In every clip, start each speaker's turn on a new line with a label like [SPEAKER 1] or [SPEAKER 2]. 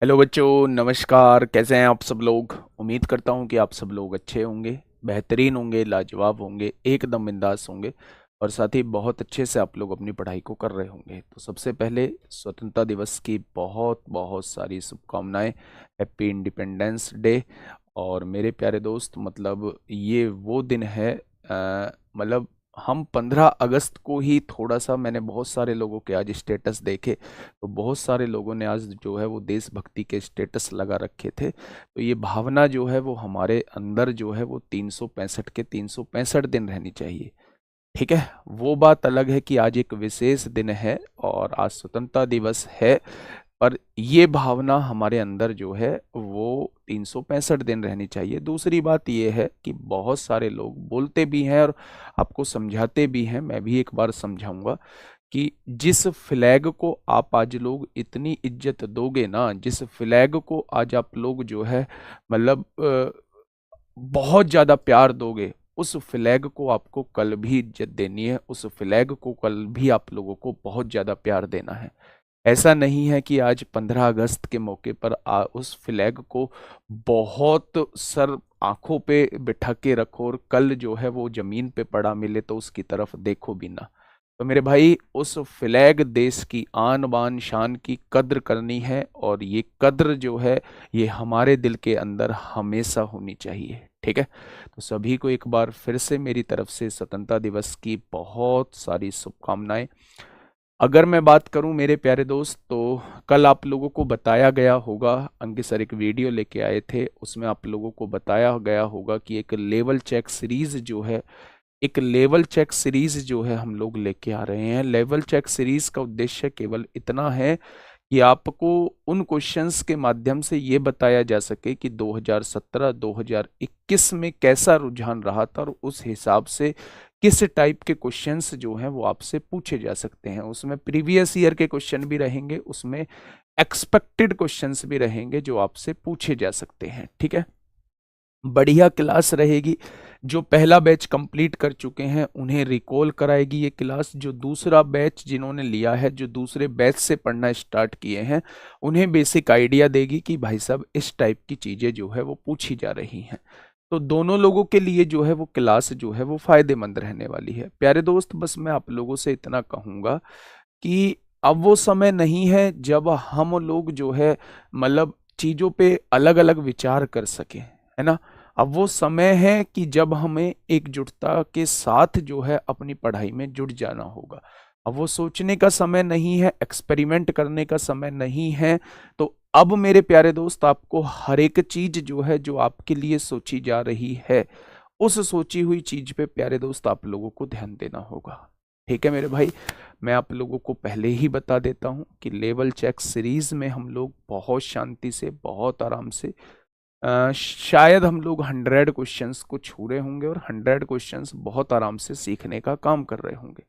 [SPEAKER 1] Hello बच्चों, नमस्कार। कैसे हैं आप सब लोग? उम्मीद करता हूं कि आप सब लोग अच्छे होंगे, बेहतरीन होंगे, लाजवाब होंगे, एकदम बिंदास होंगे और साथ ही बहुत अच्छे से आप लोग अपनी पढ़ाई को कर रहे होंगे। तो सबसे पहले स्वतंत्रता दिवस की बहुत बहुत सारी शुभकामनाएं। Happy independence day. और मेरे प्यारे दोस्त, मतलब ये वो दिन है, मतलब हम 15 अगस्त को ही थोड़ा सा, मैंने बहुत सारे लोगों के आज स्टेटस देखे, तो बहुत सारे लोगों ने आज जो है वो देशभक्ति के स्टेटस लगा रखे थे। तो ये भावना जो है वो हमारे अंदर जो है वो 365 के 365 दिन रहनी चाहिए। ठीक है। वो बात अलग है कि आज एक विशेष दिन है और आज स्वतंत्रता दिवस है, पर ये भावना हमारे अंदर जो है वो 365 दिन रहनी चाहिए। दूसरी बात ये है कि बहुत सारे लोग बोलते भी हैं और आपको समझाते भी हैं, मैं भी एक बार समझाऊंगा कि जिस फ्लैग को आप आज लोग इतनी इज्जत दोगे ना, जिस फ्लैग को आज आप लोग जो है मतलब बहुत ज्यादा प्यार दोगे, उस फ्लैग को आपको कल भी इज्जत देनी है, उस फ्लैग को कल भी आप लोगों को बहुत ज्यादा प्यार देना है। ऐसा नहीं है कि आज 15 अगस्त के मौके पर उस फ्लैग को बहुत सर आंखों पे बिठा के रखो और कल जो है वो जमीन पे पड़ा मिले तो उसकी तरफ देखो भी ना। तो मेरे भाई, उस फ्लैग देश की आन बान शान की कद्र करनी है और ये कद्र जो है ये हमारे दिल के अंदर हमेशा होनी चाहिए। ठीक है। तो सभी को एक बार फिर से मेरी तरफ से स्वतंत्रता दिवस की बहुत सारी शुभकामनाएं। अगर मैं बात करूं मेरे प्यारे दोस्त, तो कल आप लोगों को बताया गया होगा, अंकित सर एक वीडियो लेके आए थे, उसमें आप लोगों को बताया गया होगा कि एक लेवल चेक सीरीज जो है, एक लेवल चेक सीरीज जो है हम लोग लेके आ रहे हैं। लेवल चेक सीरीज का उद्देश्य केवल इतना है कि आपको उन क्वेश्चंस के माध्यम से ये बताया जा सके कि 2017-2021 में कैसा रुझान रहा था और उस हिसाब से किस टाइप के क्वेश्चंस जो हैं वो आपसे पूछे जा सकते हैं। उसमें प्रीवियस ईयर के क्वेश्चन भी रहेंगे, उसमें एक्सपेक्टेड क्वेश्चंस भी रहेंगे जो आपसे पूछे जा सकते हैं। ठीक है। बढ़िया क्लास रहेगी। जो पहला बैच कंप्लीट कर चुके हैं उन्हें रिकॉल कराएगी ये क्लास। जो दूसरा बैच जिन्होंने लिया है, जो दूसरे बैच से पढ़ना स्टार्ट किए हैं, उन्हें बेसिक आइडिया देगी कि भाई साहब इस टाइप की चीजें जो है वो पूछी जा रही हैं। तो दोनों लोगों के लिए जो है वो क्लास जो है वो फायदेमंद रहने वाली है। प्यारे दोस्त, बस मैं आप लोगों से इतना कहूंगा कि अब वो समय नहीं है जब हम लोग जो है मतलब चीजों पे अलग अलग विचार कर सके, है ना। अब वो समय है कि जब हमें एकजुटता के साथ जो है अपनी पढ़ाई में जुट जाना होगा। अब वो सोचने का समय नहीं है, एक्सपेरिमेंट करने का समय नहीं है। तो अब मेरे प्यारे दोस्त, आपको हर एक चीज जो है जो आपके लिए सोची जा रही है, उस सोची हुई चीज पे प्यारे दोस्त आप लोगों को ध्यान देना होगा। ठीक है मेरे भाई। मैं आप लोगों को पहले ही बता देता हूं कि लेवल चेक सीरीज में हम लोग बहुत शांति से, बहुत आराम से, शायद हम लोग 100 क्वेश्चंस को छू रहे होंगे और 100 क्वेश्चंस बहुत आराम से सीखने का काम कर रहे होंगे।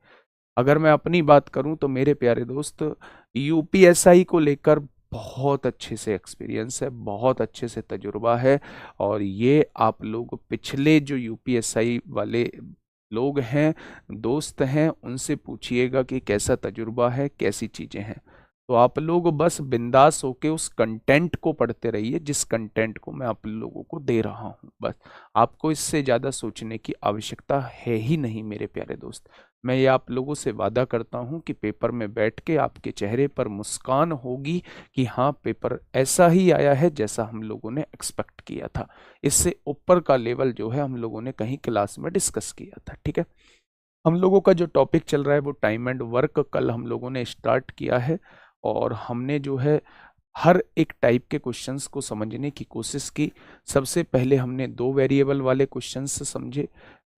[SPEAKER 1] अगर मैं अपनी बात करूं तो मेरे प्यारे दोस्त, यूपीएसआई को लेकर बहुत अच्छे से एक्सपीरियंस है, बहुत अच्छे से तजुर्बा है। और ये आप लोग पिछले जो यूपीएसआई वाले लोग हैं, दोस्त हैं, उनसे पूछिएगा कि कैसा तजुर्बा है, कैसी चीजें हैं। तो आप लोग बस बिंदास होके उस कंटेंट को पढ़ते रहिए जिस कंटेंट को मैं आप लोगों को दे रहा हूँ। बस आपको इससे ज्यादा सोचने की आवश्यकता है ही नहीं मेरे प्यारे दोस्त। मैं ये आप लोगों से वादा करता हूं कि पेपर में बैठ के आपके चेहरे पर मुस्कान होगी कि हाँ, पेपर ऐसा ही आया है जैसा हम लोगों ने एक्सपेक्ट किया था। इससे ऊपर का लेवल जो है हम लोगों ने कहीं क्लास में डिस्कस किया था। ठीक है। हम लोगों का जो टॉपिक चल रहा है वो टाइम एंड वर्क कल हम लोगों ने स्टार्ट किया है और हमने जो है हर एक टाइप के क्वेश्चंस को समझने की कोशिश की। सबसे पहले हमने दो वेरिएबल वाले क्वेश्चंस समझे।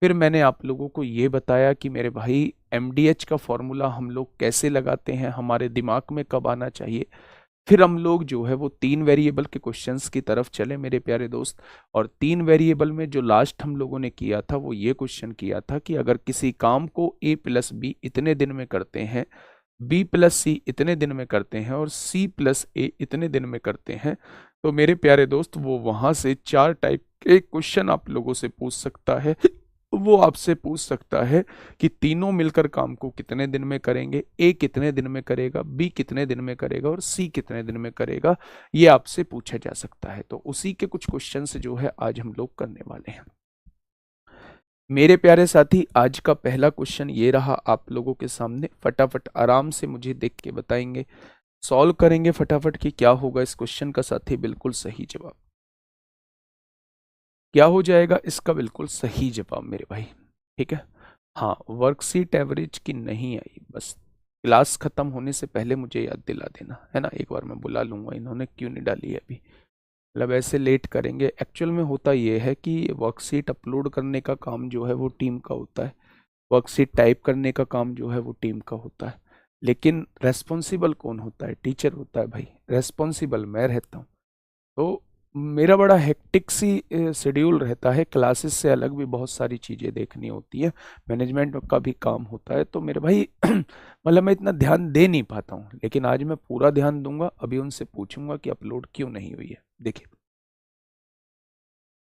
[SPEAKER 1] फिर मैंने आप लोगों को ये बताया कि मेरे भाई एमडीएच का फॉर्मूला हम लोग कैसे लगाते हैं, हमारे दिमाग में कब आना चाहिए। फिर हम लोग जो है वो तीन वेरिएबल के क्वेश्चंस की तरफ चले मेरे प्यारे दोस्त। और तीन वेरिएबल में जो लास्ट हम लोगों ने किया था वो ये क्वेश्चन किया था कि अगर किसी काम को ए प्लस बी इतने दिन में करते हैं, बी प्लस सी इतने दिन में करते हैं और सी प्लस ए इतने दिन में करते हैं, तो मेरे प्यारे दोस्त वो वहां से चार टाइप के क्वेश्चन आप लोगों से पूछ सकता है। वो आपसे पूछ सकता है कि तीनों मिलकर काम को कितने दिन में करेंगे, ए कितने दिन में करेगा, बी कितने दिन में करेगा और सी कितने दिन में करेगा, ये आपसे पूछा जा सकता है। तो उसी के कुछ क्वेश्चंस जो है आज हम लोग करने वाले हैं। मेरे प्यारे साथी, आज का पहला क्वेश्चन ये रहा आप लोगों के सामने। फटाफट आराम से मुझे देख के बताएंगे, सॉल्व करेंगे फटाफट कि क्या होगा इस क्वेश्चन का। साथी बिल्कुल सही जवाब क्या हो जाएगा इसका? बिल्कुल सही जवाब मेरे भाई, ठीक है। हाँ, वर्कशीट एवरेज की नहीं आई, बस क्लास खत्म होने से पहले मुझे याद दिला देना, है ना। एक बार मैं बुला लूंगा, इन्होंने क्यों नहीं डाली है अभी, मतलब ऐसे लेट करेंगे। एक्चुअल में होता ये है कि वर्कशीट अपलोड करने का काम जो है वो टीम का होता है, वर्कशीट टाइप करने का काम जो है वो टीम का होता है, लेकिन रेस्पॉन्सिबल कौन होता है? टीचर होता है भाई, रेस्पॉन्सिबल मैं रहता हूँ। तो मेरा बड़ा हेक्टिक सी शेड्यूल रहता है, क्लासेस से अलग भी बहुत सारी चीज़ें देखनी होती है, मैनेजमेंट का भी काम होता है, तो मेरे भाई मतलब मैं इतना ध्यान दे नहीं पाता हूँ, लेकिन आज मैं पूरा ध्यान दूंगा। अभी उनसे पूछूंगा कि अपलोड क्यों नहीं हुई है। देखिए,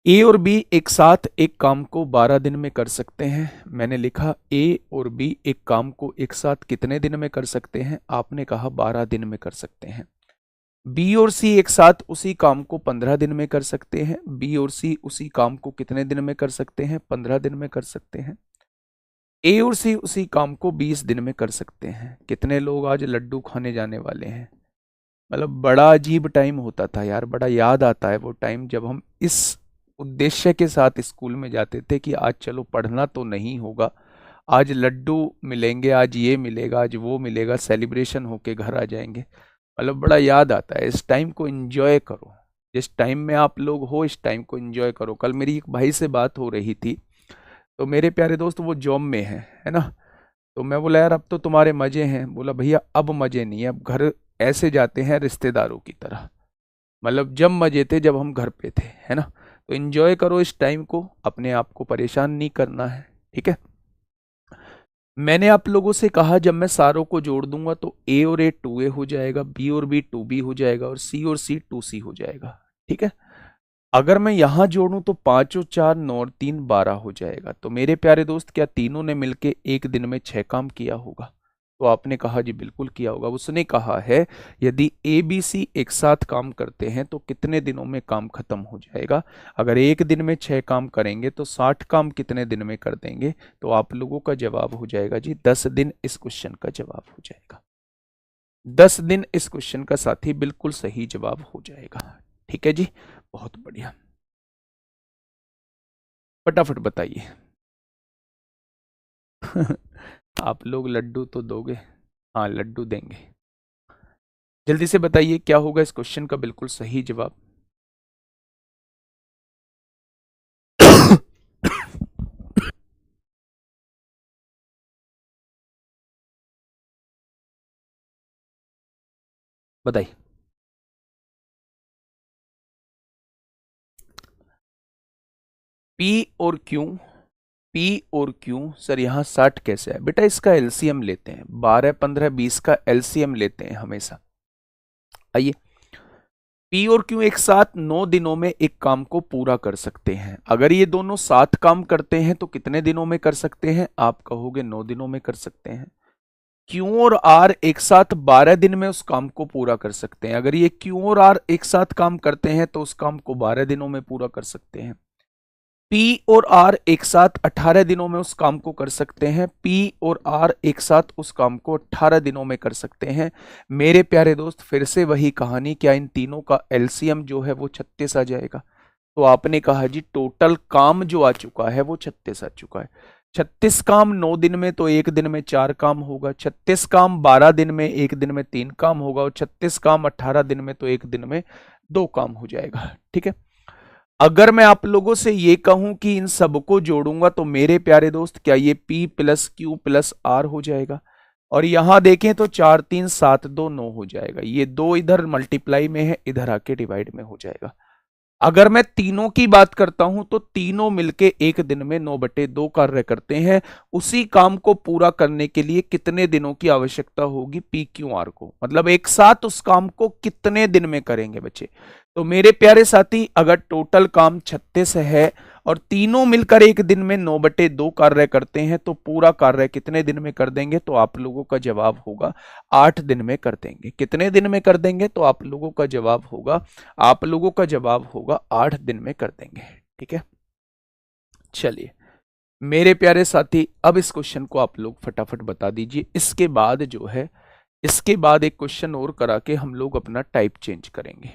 [SPEAKER 1] ए और बी एक साथ एक काम को 12 दिन में कर सकते हैं। मैंने लिखा ए और बी एक काम को एक साथ कितने दिन में कर सकते हैं? आपने कहा 12 दिन में कर सकते हैं। बी और सी एक साथ उसी काम को 15 दिन में कर सकते हैं। बी और सी उसी काम को कितने दिन में कर सकते हैं? 15 दिन में कर सकते हैं। ए और सी उसी काम को 20 दिन में कर सकते हैं। कितने लोग आज लड्डू खाने जाने वाले हैं? मतलब बड़ा अजीब टाइम होता था यार, बड़ा याद आता है वो टाइम जब हम इस उद्देश्य के साथ स्कूल में जाते थे कि आज चलो पढ़ना तो नहीं होगा, आज लड्डू मिलेंगे, आज ये मिलेगा, आज वो मिलेगा, सेलिब्रेशन होके घर आ जाएंगे। मतलब बड़ा याद आता है। इस टाइम को एंजॉय करो, जिस टाइम में आप लोग हो इस टाइम को एंजॉय करो। कल मेरी एक भाई से बात हो रही थी, तो मेरे प्यारे दोस्त वो जॉब में है ना। तो मैं बोला यार अब तो तुम्हारे मजे हैं। बोला भैया अब मजे नहीं है, अब घर ऐसे जाते हैं रिश्तेदारों की तरह। मतलब जब मजे थे जब हम घर पे थे, है ना। तो एंजॉय करो इस टाइम को, अपने आप को परेशान नहीं करना है, ठीक है। मैंने आप लोगों से कहा जब मैं सारों को जोड़ दूंगा तो ए और ए 2a हो जाएगा, बी और बी 2b हो जाएगा और सी और सी 2c हो जाएगा, ठीक है। अगर मैं यहां जोड़ूं तो 5 और 4 9 और 3 12 हो जाएगा। तो मेरे प्यारे दोस्त, क्या तीनों ने मिलके एक दिन में 6 काम किया होगा? तो आपने कहा जी बिल्कुल किया होगा। उसने कहा है यदि ए बी सी एक साथ काम करते हैं तो कितने दिनों में काम खत्म हो जाएगा? अगर एक दिन में 6 काम करेंगे तो 60 काम कितने दिन में कर देंगे? तो आप लोगों का जवाब हो जाएगा जी 10 दिन। इस क्वेश्चन का जवाब हो जाएगा 10 दिन। इस क्वेश्चन का साथी बिल्कुल सही जवाब हो जाएगा, ठीक है जी। बहुत बढ़िया, फटाफट बताइए। आप लोग लड्डू तो दोगे? हाँ लड्डू देंगे। जल्दी से बताइए क्या होगा इस क्वेश्चन का बिल्कुल सही जवाब। बताइए। पी और क्यू, पी और क्यू सर यहाँ 60 कैसे है? बेटा इसका एलसीएम लेते हैं, 12 15 20 का एलसीएम लेते हैं हमेशा। आइए, पी और क्यू एक साथ 9 दिनों में एक काम को पूरा कर सकते हैं। अगर ये दोनों साथ काम करते हैं तो कितने दिनों में कर सकते हैं? आप कहोगे 9 दिनों में कर सकते हैं। क्यू और आर एक साथ 12 दिन में उस काम को पूरा कर सकते हैं। अगर ये क्यू और आर एक साथ काम करते हैं तो उस काम को 12 दिनों में पूरा कर सकते हैं। पी और आर एक साथ 18 दिनों में उस काम को कर सकते हैं। पी और आर एक साथ उस काम को 18 दिनों में कर सकते हैं। मेरे प्यारे दोस्त फिर से वही कहानी, क्या इन तीनों का एलसीएम जो है वो 36 आ जाएगा? तो आपने कहा जी टोटल काम जो आ चुका है वो 36 आ चुका है। 36 काम 9 दिन में तो एक दिन में 4 काम होगा, 36 काम 12 दिन में एक दिन में 3 काम होगा और 36 काम 18 दिन में तो एक दिन में 2 काम हो जाएगा, ठीक है। अगर मैं आप लोगों से ये कहूं कि इन सबको जोड़ूंगा तो मेरे प्यारे दोस्त क्या ये P plus Q plus R हो जाएगा? और यहां देखें तो 4 3 7 2 9 हो जाएगा। ये 2 इधर मल्टीप्लाई में है, इधर आके डिवाइड में हो जाएगा। अगर मैं तीनों की बात करता हूं तो तीनों मिलके एक दिन में 9/2 कार्य करते हैं। उसी काम को पूरा करने के लिए कितने दिनों की आवश्यकता होगी पी क्यू आर को? मतलब एक साथ उस काम को कितने दिन में करेंगे बच्चे? तो मेरे प्यारे साथी अगर टोटल काम 36 है और तीनों मिलकर एक दिन में 9/2 कार्य करते हैं, तो पूरा कार्य कितने दिन में कर देंगे? तो आप लोगों का जवाब होगा 8 दिन में कर देंगे। कितने दिन में कर देंगे? तो आप लोगों का जवाब होगा 8 दिन में कर देंगे। ठीक है, चलिए मेरे प्यारे साथी, अब इस क्वेश्चन को आप लोग फटाफट बता दीजिए। इसके बाद जो है, इसके बाद एक क्वेश्चन और करा के हम लोग अपना टाइप चेंज करेंगे।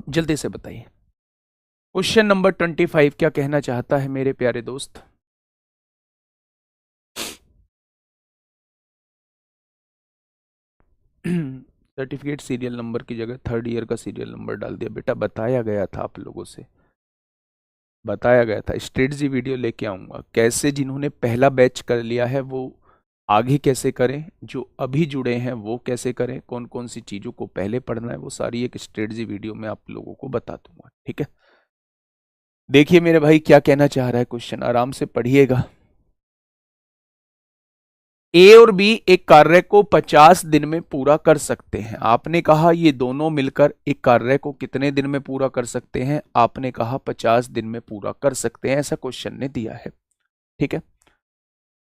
[SPEAKER 1] जल्दी से बताइए, क्वेश्चन नंबर 25 क्या कहना चाहता है मेरे प्यारे दोस्त? सर्टिफिकेट सीरियल नंबर की जगह 3rd ईयर का सीरियल नंबर डाल दिया। बेटा बताया गया था, आप लोगों से बताया गया था, स्ट्रेटजी वीडियो लेके आऊंगा, कैसे जिन्होंने पहला बैच कर लिया है वो आगे कैसे करें, जो अभी जुड़े हैं वो कैसे करें, कौन कौन सी चीजों को पहले पढ़ना है, वो सारी एक स्ट्रेटजी वीडियो में आप लोगों को बता दूंगा। ठीक है, देखिए मेरे भाई क्या कहना चाह रहा है क्वेश्चन, आराम से पढ़िएगा। ए और बी एक कार्य को 50 दिन में पूरा कर सकते हैं। आपने कहा ये दोनों मिलकर एक कार्य को कितने दिन में पूरा कर सकते हैं? आपने कहा 50 दिन में पूरा कर सकते हैं, ऐसा क्वेश्चन ने दिया है। ठीक है,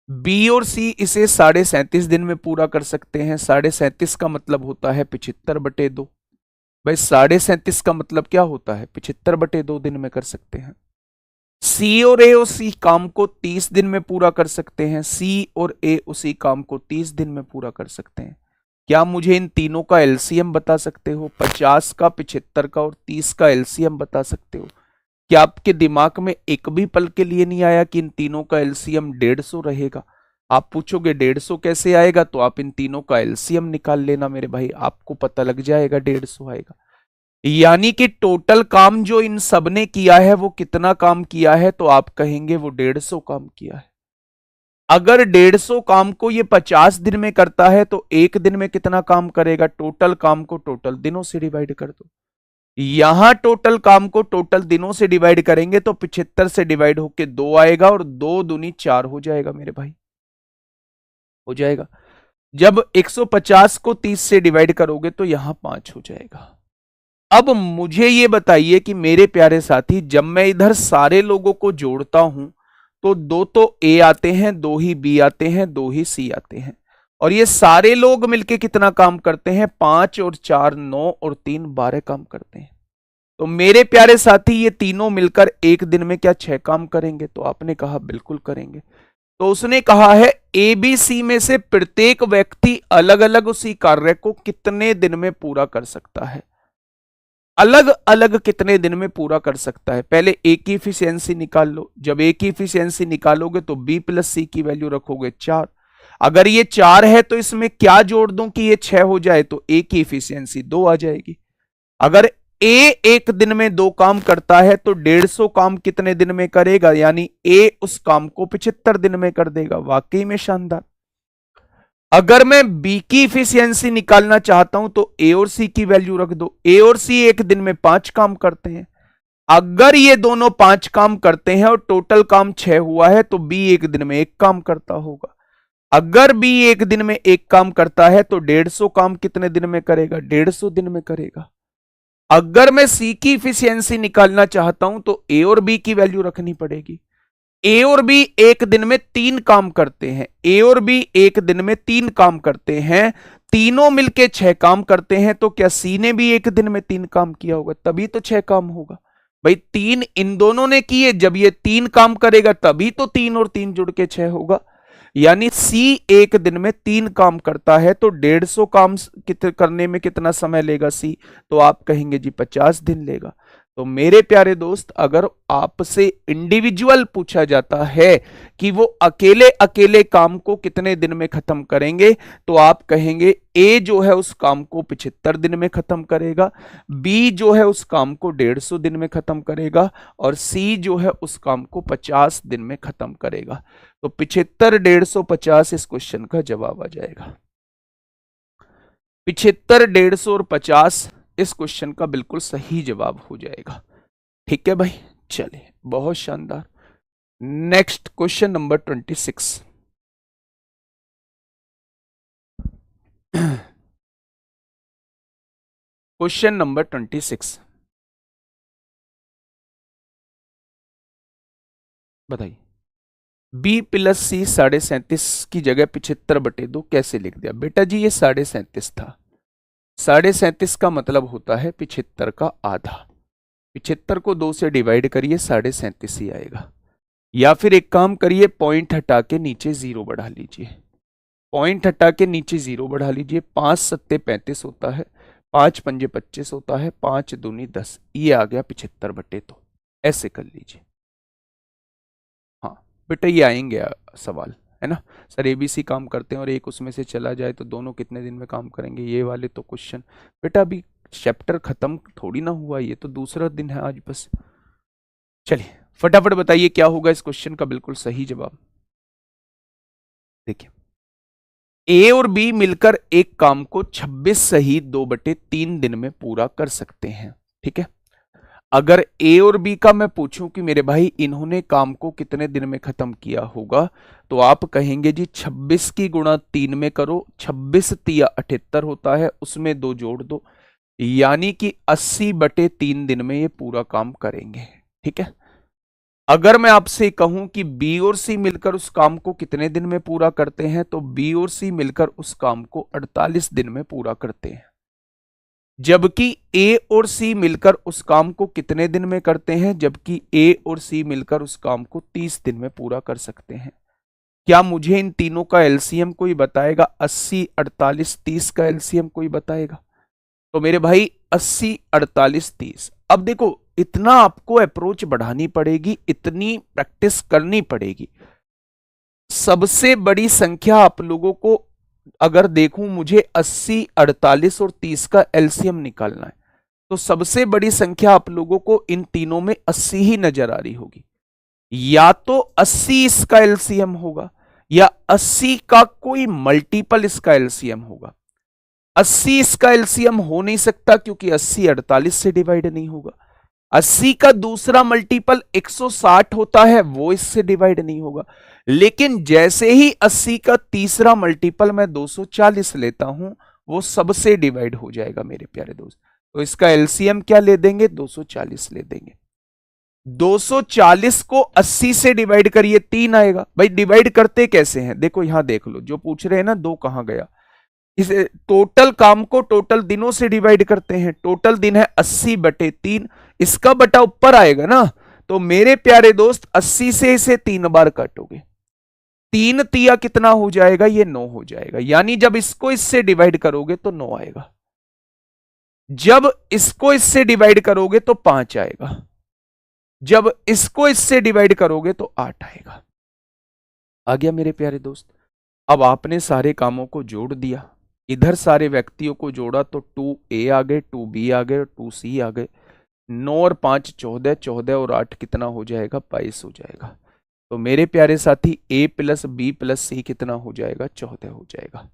[SPEAKER 1] बी और सी इसे 37.5 दिन में पूरा कर सकते हैं। 37.5 का मतलब होता है 75/2। भाई 37.5 का मतलब क्या होता है? 75/2 दिन में कर सकते हैं। सी और ए उसी काम को 30 दिन में पूरा कर सकते हैं। सी और ए उसी काम को 30 दिन में पूरा कर सकते हैं। क्या मुझे इन तीनों का एलसीएम बता सकते हो? 50 का, 75 का और 30 का एलसीएम बता सकते हो? क्या आपके दिमाग में एक भी पल के लिए नहीं आया कि इन तीनों का एलसीएम 150 रहेगा? आप पूछोगे 150 कैसे आएगा, तो आप इन तीनों का एलसीएम निकाल लेना मेरे भाई, आपको पता लग जाएगा 150 आएगा। यानी कि टोटल काम जो इन सब ने किया है वो कितना काम किया है? तो आप कहेंगे वो 150 काम किया है। अगर 150 काम को ये 50 दिन में करता है तो एक दिन में कितना काम करेगा? टोटल काम को टोटल दिनों से डिवाइड कर दो। यहां टोटल काम को टोटल दिनों से डिवाइड करेंगे तो 75 से डिवाइड होके 2 आएगा और 2 दूनी 4 हो जाएगा मेरे भाई, हो जाएगा। जब 150 को 30 से डिवाइड करोगे तो यहां 5 हो जाएगा। अब मुझे ये बताइए कि मेरे प्यारे साथी, जब मैं इधर सारे लोगों को जोड़ता हूं तो 2 तो ए आते हैं, 2 ही बी आते हैं, 2 ही सी आते हैं, और ये सारे लोग मिलके कितना काम करते हैं? 5 और 4 9 और 3 12 काम करते हैं। तो मेरे प्यारे साथी ये तीनों मिलकर एक दिन में क्या 6 काम करेंगे? तो आपने कहा बिल्कुल करेंगे। तो उसने कहा है ए बी सी में से प्रत्येक व्यक्ति अलग अलग उसी कार्य को कितने दिन में पूरा कर सकता है? अलग अलग कितने दिन में पूरा कर सकता है? पहले ए की इफिशियंसी निकाल लो। जब ए की इफिशियंसी निकालोगे तो बी प्लस सी की वैल्यू रखोगे 4। अगर ये 4 है तो इसमें क्या जोड़ दूं कि ये 6 हो जाए? तो ए की इफिशियंसी 2 आ जाएगी। अगर ए एक दिन में 2 काम करता है तो 150 काम कितने दिन में करेगा? यानी ए उस काम को 75 दिन में कर देगा। वाकई में शानदार। अगर मैं बी की इफिशियंसी निकालना चाहता हूं तो ए और सी की वैल्यू रख दो। ए और सी एक दिन में 5 काम करते हैं। अगर ये दोनों 5 काम करते हैं और टोटल काम 6 हुआ है तो बी एक दिन में 1 काम करता होगा। अगर बी एक दिन में 1 काम करता है तो 150 काम कितने दिन में करेगा? 150 दिन में करेगा। अगर मैं सी की इफिशियंसी निकालना चाहता हूं तो ए और बी की वैल्यू रखनी पड़ेगी। ए और बी एक दिन में 3 काम करते हैं। ए और बी एक दिन में 3 काम करते हैं, तीनों मिलके 6 काम करते हैं। तो क्या सी ने भी एक दिन में 3 काम किया होगा? तभी तो 6 काम होगा। भाई 3 इन दोनों ने किए, जब ये 3 काम करेगा तभी तो 3 और 3 जुड़ के 6 होगा। यानी सी एक दिन में 3 काम करता है, तो 150 काम करने में कितना समय लेगा सी? तो आप कहेंगे जी 50 दिन लेगा। तो मेरे प्यारे दोस्त, अगर आपसे इंडिविजुअल पूछा जाता है कि वो अकेले अकेले काम को कितने दिन में खत्म करेंगे, तो आप कहेंगे ए जो है उस काम को 75 दिन में खत्म करेगा, बी जो है उस काम को 150 दिन में खत्म करेगा, और सी जो है उस काम को 50 दिन में खत्म करेगा। तो 75, 150, 50 इस क्वेश्चन का जवाब आ जाएगा। 75, 150 और 50 इस क्वेश्चन का बिल्कुल सही जवाब हो जाएगा। ठीक है भाई, चलिए बहुत शानदार। Next question number 26। Question number 26। बताइए। बी प्लस सी 37.5 की जगह 75/2 कैसे लिख दिया? बेटा जी ये 37.5 था, 37.5 का मतलब होता है 75 का आधा। 75 को 2 से डिवाइड करिए, 37.5 ही आएगा। या फिर एक काम करिए, पॉइंट हटा के नीचे 0 बढ़ा लीजिए, पॉइंट हटा के नीचे 0 बढ़ा लीजिए। 5 सत्ते 35 होता है, 5 पंजे 25 होता है, 5 दूनी 10, ये आ गया 75/2। ऐसे कर लीजिए। हाँ बेटा ये आएंगे सवाल, है ना सर एबीसी काम करते हैं और एक उसमें से चला जाए तो दोनों कितने दिन में काम करेंगे, ये वाले तो क्वेश्चन। बेटा अभी चैप्टर खत्म थोड़ी ना हुआ, ये तो दूसरा दिन है आज बस। चलिए फटाफट बताइए क्या होगा इस क्वेश्चन का बिल्कुल सही जवाब। देखिए ए और बी मिलकर एक काम को 26 सही 2/3 दिन में पूरा कर सकते हैं। ठीक है, अगर ए और बी का मैं पूछूं कि मेरे भाई इन्होंने काम को कितने दिन में खत्म किया होगा, तो आप कहेंगे जी 26 की गुणा 3 में करो, 26 तिया 78 होता है, उसमें 2 जोड़ दो, यानी कि 80/3 दिन में ये पूरा काम करेंगे। ठीक है, अगर मैं आपसे कहूं कि बी और सी मिलकर उस काम को कितने दिन में पूरा करते हैं, तो बी और सी मिलकर उस काम को 48 दिन में पूरा करते हैं। जबकि ए और सी मिलकर उस काम को कितने दिन में करते हैं, जबकि ए और सी मिलकर उस काम को 30 दिन में पूरा कर सकते हैं। क्या मुझे इन तीनों का एलसीएम कोई बताएगा? 80 48 30 का एलसीएम कोई बताएगा? तो मेरे भाई 80 48 30। अब देखो इतना आपको अप्रोच बढ़ानी पड़ेगी, इतनी प्रैक्टिस करनी पड़ेगी। सबसे बड़ी संख्या आप लोगों को अगर देखूं, मुझे 80 48 और 30 का एलसीएम निकालना है, तो सबसे बड़ी संख्या आप लोगों को इन तीनों में 80 ही नजर आ रही होगी। या तो 80 इसका एलसीएम होगा, या 80 का कोई मल्टीपल इसका एलसीएम होगा। 80 इसका एलसीएम हो नहीं सकता क्योंकि 80 48 से डिवाइड नहीं होगा। 80 का दूसरा मल्टीपल 160 होता है, वो इससे डिवाइड नहीं होगा। लेकिन जैसे ही 80 का तीसरा मल्टीपल मैं 240 लेता हूं, वो सबसे डिवाइड हो जाएगा मेरे प्यारे दोस्त। तो इसका एलसीएम क्या ले देंगे? 240 ले देंगे। 240 को 80 से डिवाइड करिए, 3 आएगा। भाई डिवाइड करते कैसे हैं? देखो यहां देख लो, जो पूछ रहे हैं ना 2 कहां गया। इस टोटल काम को टोटल दिनों से डिवाइड करते हैं। टोटल दिन है 80/3, इसका बटा ऊपर आएगा ना। तो मेरे प्यारे दोस्त 80 से इसे 3 बार काटोगे, 3 तिया कितना हो जाएगा? ये 9 हो जाएगा। यानी जब इसको इससे डिवाइड करोगे तो 9 आएगा, जब इसको इससे डिवाइड करोगे तो 5 आएगा, जब इसको इससे डिवाइड करोगे तो 8 आएगा। आ गया मेरे प्यारे दोस्त। अब आपने सारे कामों को जोड़ दिया, इधर सारे व्यक्तियों को जोड़ा तो 2A आ गए, 2B आ गए, 2C आ गए। 9 और 5 14, 14 और 8 कितना हो जाएगा? 22 हो जाएगा। तो मेरे प्यारे साथी A plus B plus C कितना हो जाएगा? 14 हो जाएगा।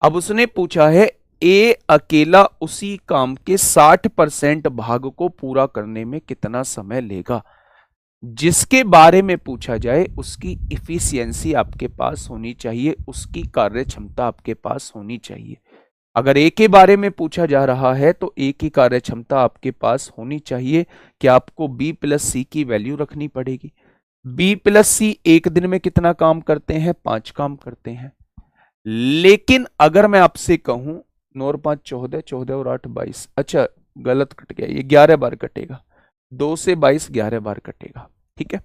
[SPEAKER 1] अब उसने पूछा है A अकेला उसी काम के 60% भाग को पूरा करने में कितना समय लेगा। जिसके बारे में पूछा जाए उसकी इफिशियंसी आपके पास होनी चाहिए, उसकी कार्य क्षमता आपके पास होनी चाहिए। अगर ए के बारे में पूछा जा रहा है तो ए की कार्य क्षमता आपके पास होनी चाहिए कि आपको बी प्लस सी की वैल्यू रखनी पड़ेगी। बी प्लस सी एक दिन में कितना काम करते हैं? 5 काम करते हैं। लेकिन अगर मैं आपसे कहूं 9 और 5 14, 14 और 8 22, अच्छा गलत कट गया, ये 11 बार कटेगा। 2 से 22 11 बार कटेगा। ठीक है,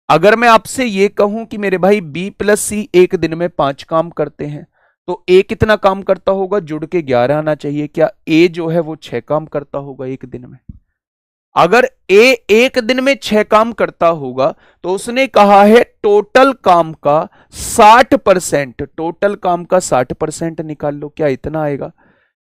[SPEAKER 1] अगर मैं आपसे ये कहूं कि मेरे भाई बी प्लस सी एक दिन में 5 काम करते हैं, तो ए कितना काम करता होगा? जुड़ के 11 आना चाहिए। क्या ए जो है वो 6 काम करता होगा एक दिन में? अगर ए एक दिन में 6 काम करता होगा तो उसने कहा है टोटल काम का 60%, टोटल काम का 60% निकाल लो। क्या इतना आएगा?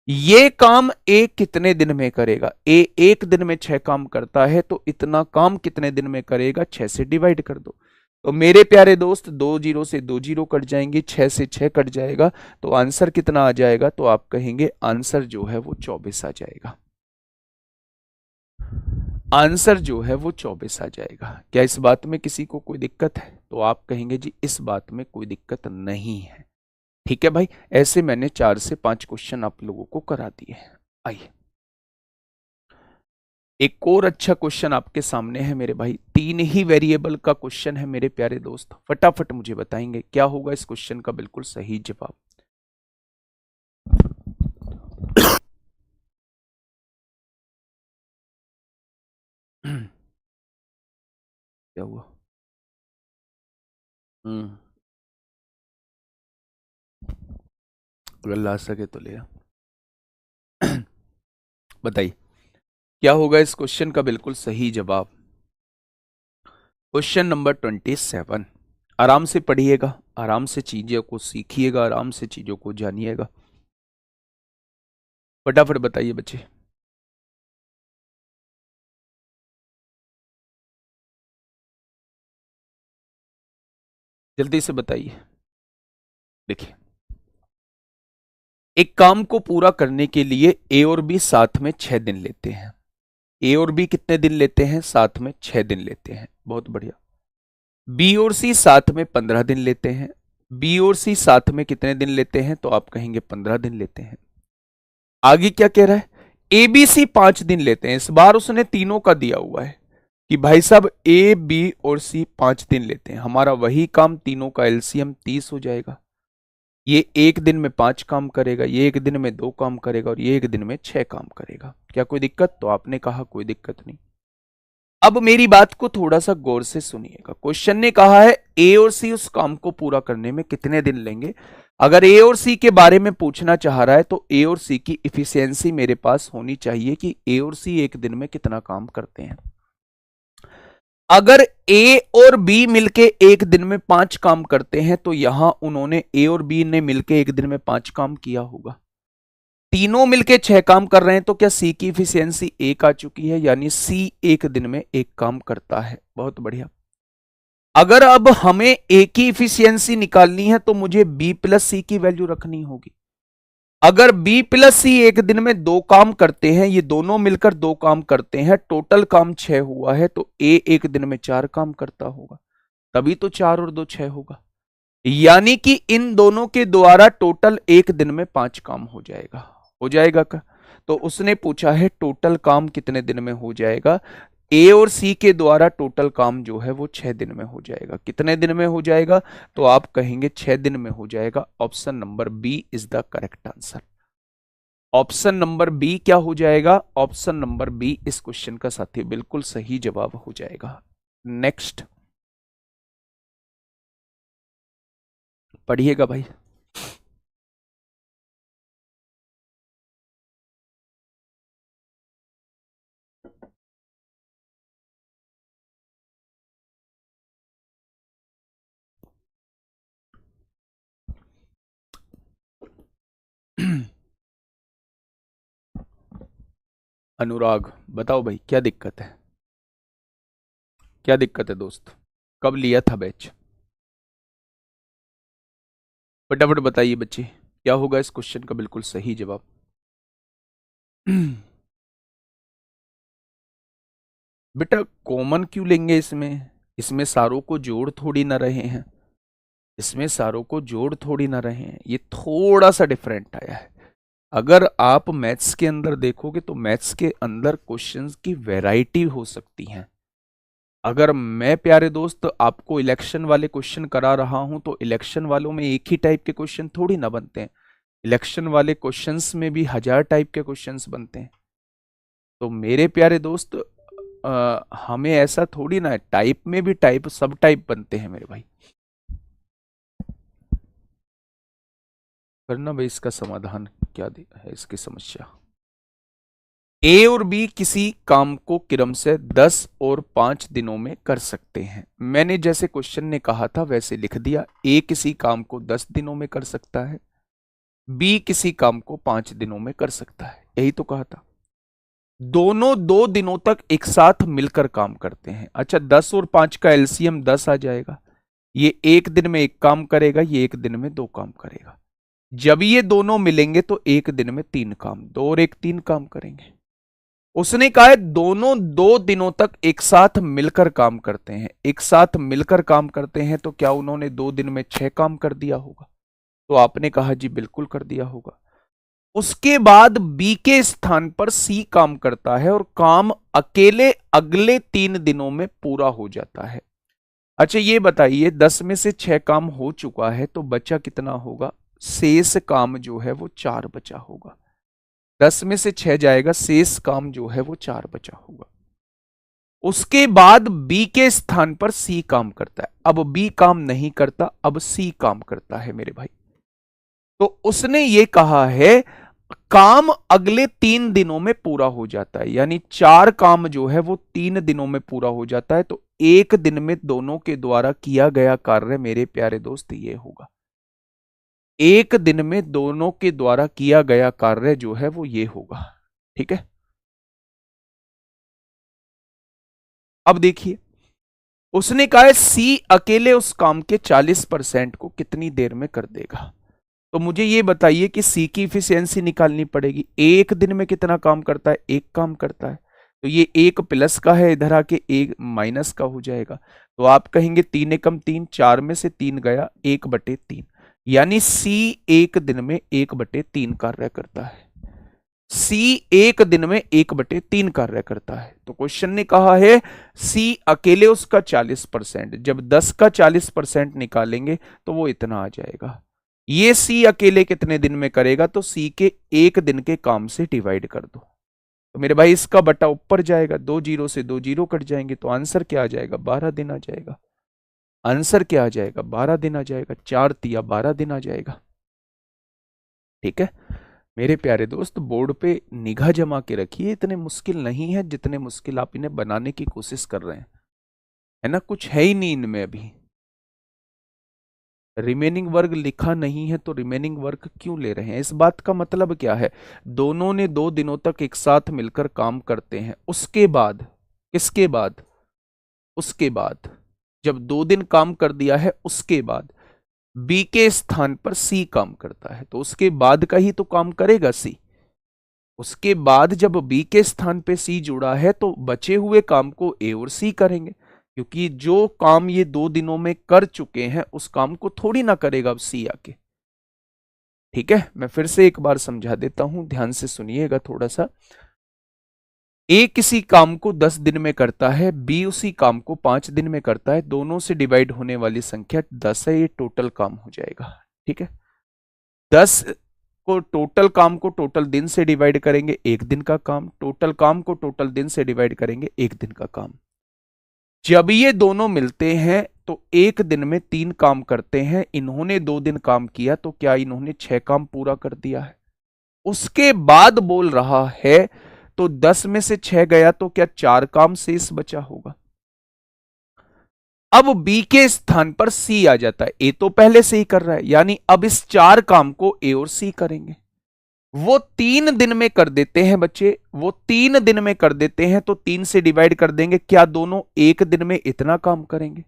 [SPEAKER 1] ये काम ए कितने दिन में करेगा? ए एक दिन में 6 काम करता है, तो इतना काम कितने दिन में करेगा? 6 से डिवाइड कर दो। तो मेरे प्यारे दोस्त 2 जीरो से 2 जीरो कट जाएंगे, 6 से 6 कट जाएगा, तो आंसर कितना आ जाएगा? तो आप कहेंगे आंसर जो है वो 24 आ जाएगा। आंसर जो है वो 24 आ जाएगा। क्या इस बात में किसी को कोई दिक्कत है? तो आप कहेंगे जी इस बात में कोई दिक्कत नहीं है। ठीक है भाई, ऐसे मैंने 4 से 5 क्वेश्चन आप लोगों को करा दिए हैं। आइए एक और अच्छा क्वेश्चन आपके सामने है मेरे भाई, 3 ही वेरिएबल का क्वेश्चन है मेरे प्यारे दोस्त, फटाफट मुझे बताएंगे क्या होगा इस क्वेश्चन का बिल्कुल सही जवाब। क्या हुआ? अगर ला सके तो ले आ। बताइए क्या होगा इस क्वेश्चन का बिल्कुल सही जवाब। Question number 27। आराम से पढ़िएगा, आराम से चीजों को सीखिएगा, आराम से चीजों को जानिएगा। फटाफट बताइए बच्चे। जल्दी से बताइए। देखिए, एक काम को पूरा करने के लिए ए और बी साथ में 6 दिन लेते हैं। ए और बी कितने दिन लेते हैं? साथ में 6 दिन लेते हैं। बहुत बढ़िया। बी और सी साथ में 15 दिन लेते हैं। बी और सी साथ में कितने दिन लेते हैं? तो आप कहेंगे 15 दिन लेते हैं। आगे क्या कह रहा है? ए बी सी 5 दिन लेते हैं। इस बार उसने तीनों का दिया हुआ है कि भाई साहब ए बी और सी 5 दिन लेते हैं। हमारा वही काम, तीनों का एलसीएम 30 हो जाएगा। ये एक दिन में 5 काम करेगा, ये एक दिन में 2 काम करेगा, और ये एक दिन में 6 काम करेगा। क्या कोई दिक्कत? तो आपने कहा कोई दिक्कत नहीं। अब मेरी बात को थोड़ा सा गौर से सुनिएगा। क्वेश्चन ने कहा है ए और सी उस काम को पूरा करने में कितने दिन लेंगे। अगर ए और सी के बारे में पूछना चाह रहा है तो ए और सी की इफिशियंसी मेरे पास होनी चाहिए कि ए और सी एक दिन में कितना काम करते हैं। अगर ए और बी मिलके एक दिन में 5 काम करते हैं तो यहां उन्होंने ए और बी ने मिलके एक दिन में 5 काम किया होगा। तीनों मिलके 6 काम कर रहे हैं तो क्या सी की इफिशियंसी 1 आ चुकी है, यानी सी एक दिन में 1 काम करता है। बहुत बढ़िया। अगर अब हमें ए की इफिशियंसी निकालनी है तो मुझे बी प्लस सी की वैल्यू रखनी होगी। अगर बी प्लस सी एक दिन में 2 काम करते हैं, ये दोनों मिलकर 2 काम करते हैं, टोटल काम 6 हुआ है, तो ए एक दिन में 4 काम करता होगा, तभी तो 4 और 2 6 होगा। यानी कि इन दोनों के द्वारा टोटल एक दिन में 5 काम हो जाएगा। हो जाएगा का? तो उसने पूछा है टोटल काम कितने दिन में हो जाएगा। ए और सी के द्वारा टोटल काम जो है वो 6 दिन में हो जाएगा। कितने दिन में हो जाएगा? तो आप कहेंगे 6 दिन में हो जाएगा। Option number B is the correct answer. Option number B क्या हो जाएगा? ऑप्शन नंबर बी इस क्वेश्चन का साथी बिल्कुल सही जवाब हो जाएगा। नेक्स्ट पढ़िएगा भाई। अनुराग बताओ भाई क्या दिक्कत है? क्या दिक्कत है दोस्त? कब लिया था बैच? फटाफट बताइए बच्चे क्या होगा इस क्वेश्चन का बिल्कुल सही जवाब। बेटा कॉमन क्यों लेंगे इसमें? इसमें सारों को जोड़ थोड़ी ना रहे हैं। इसमें सारों को जोड़ थोड़ी ना रहे हैं। ये थोड़ा सा डिफरेंट आया है। अगर आप मैथ्स के अंदर देखोगे तो मैथ्स के अंदर क्वेश्चंस की वैरायटी हो सकती हैं। अगर मैं प्यारे दोस्त आपको इलेक्शन वाले क्वेश्चन करा रहा हूं तो इलेक्शन वालों में एक ही टाइप के क्वेश्चन थोड़ी ना बनते हैं। इलेक्शन वाले क्वेश्चंस में भी 1000 टाइप के क्वेश्चंस बनते हैं। तो मेरे प्यारे दोस्त हमें ऐसा थोड़ी ना है, टाइप में भी टाइप सब टाइप बनते हैं मेरे भाई। करना भाई इसका समाधान क्या है इसकी समस्या। ए और बी किसी काम को क्रम से 10 और 5 दिनों में कर सकते हैं। मैंने जैसे क्वेश्चन ने कहा था वैसे लिख दिया। ए किसी काम को 10 दिनों में कर सकता है, बी किसी काम को 5 दिनों में कर सकता है, यही तो कहा था। दोनों 2 दिनों तक एक साथ मिलकर काम करते हैं। अच्छा 10 और 5 का एलसीएम 10 आ जाएगा। ये एक दिन में 1 काम करेगा, ये एक दिन में 2 काम करेगा। जब ये दोनों मिलेंगे तो एक दिन में 3 काम, 2 और 1 3 काम करेंगे। उसने कहा है दोनों 2 दिनों तक एक साथ मिलकर काम करते हैं। एक साथ मिलकर काम करते हैं तो क्या उन्होंने 2 दिन में 6 काम कर दिया होगा? तो आपने कहा जी बिल्कुल कर दिया होगा। उसके बाद बी के स्थान पर सी काम करता है और काम अकेले अगले 3 दिनों में पूरा हो जाता है। अच्छा ये बताइए 10 में से 6 काम हो चुका है तो बचा कितना होगा? शेष काम जो है वो 4 बचा होगा। 10 में से 6 जाएगा, शेष काम जो है वो 4 बचा होगा। उसके बाद बी के स्थान पर सी काम करता है। अब बी काम नहीं करता, अब सी काम करता है मेरे भाई। तो उसने ये कहा है काम अगले 3 दिनों में पूरा हो जाता है, यानी 4 काम जो है वो 3 दिनों में पूरा हो जाता है। तो 1 दिन में दोनों के द्वारा किया गया कार्य मेरे प्यारे दोस्त ये होगा। 1 दिन में दोनों के द्वारा किया गया कार्य जो है वो ये होगा। ठीक है, अब देखिए उसने कहा है सी अकेले उस काम के 40% को कितनी देर में कर देगा। तो मुझे ये बताइए कि सी की इफिशियंसी निकालनी पड़ेगी। 1 दिन में कितना काम करता है? 1 काम करता है। तो ये 1 प्लस का है, इधर आके 1 माइनस का हो जाएगा। तो आप कहेंगे 3 एकम 3, 4 में से 3 गया, 1/3, यानी सी 1 दिन में 1/3 कार्य करता है। सी 1 दिन में 1/3 कार्य करता है। तो क्वेश्चन ने कहा है सी अकेले उसका 40%, जब 10 का 40% निकालेंगे तो वो इतना आ जाएगा। ये सी अकेले कितने दिन में करेगा? तो सी के 1 दिन के काम से डिवाइड कर दो। तो मेरे भाई इसका बटा ऊपर जाएगा, 2 जीरो से 2 जीरो कट जाएंगे, तो आंसर क्या आ जाएगा? 12 दिन आ जाएगा। आंसर क्या आ जाएगा? 12 दिन आ जाएगा। 4 तिया 12 दिन आ जाएगा। ठीक है मेरे प्यारे दोस्त, बोर्ड पे निगाह जमा के रखिए। इतने मुश्किल नहीं है जितने मुश्किल आप इन्हें बनाने की कोशिश कर रहे हैं, है ना? कुछ है ही नहीं इनमें अभी। रिमेनिंग वर्क लिखा नहीं है तो रिमेनिंग वर्क क्यों ले रहे हैं? इस बात का मतलब क्या है? दोनों ने 2 दिनों तक एक साथ मिलकर काम करते हैं। उसके बाद, किसके बाद? उसके बाद जब 2 दिन काम कर दिया है उसके बाद बी के स्थान पर सी काम करता है। तो उसके बाद का ही तो काम करेगा सी। उसके बाद जब बी के स्थान पे सी जुड़ा है तो बचे हुए काम को ए और सी करेंगे, क्योंकि जो काम ये 2 दिनों में कर चुके हैं उस काम को थोड़ी ना करेगा अब सी आके। ठीक है, मैं फिर से एक बार समझा देता हूं, ध्यान से सुनिएगा थोड़ा सा। ए किसी काम को 10 दिन में करता है, बी उसी काम को 5 दिन में करता है। दोनों से डिवाइड होने वाली संख्या 10 है, ये टोटल काम हो जाएगा। ठीक है, 10 को टोटल काम को टोटल दिन से डिवाइड करेंगे, 1 दिन का काम। टोटल काम को टोटल दिन से डिवाइड करेंगे, 1 दिन का काम। जब ये दोनों मिलते हैं तो 1 दिन में 3 काम करते हैं। इन्होंने 2 दिन काम किया तो क्या इन्होंने 6 काम पूरा कर दिया है? उसके बाद बोल रहा है तो 10 में से 6 गया तो क्या 4 काम शेष बचा होगा? अब बी के स्थान पर सी आ जाता है। ए तो पहले से ही कर रहा है, यानी अब इस 4 काम को ए और सी करेंगे। वो 3 दिन में कर देते हैं बच्चे, वो 3 दिन में कर देते हैं तो 3 से डिवाइड कर देंगे। क्या दोनों 1 दिन में इतना काम करेंगे?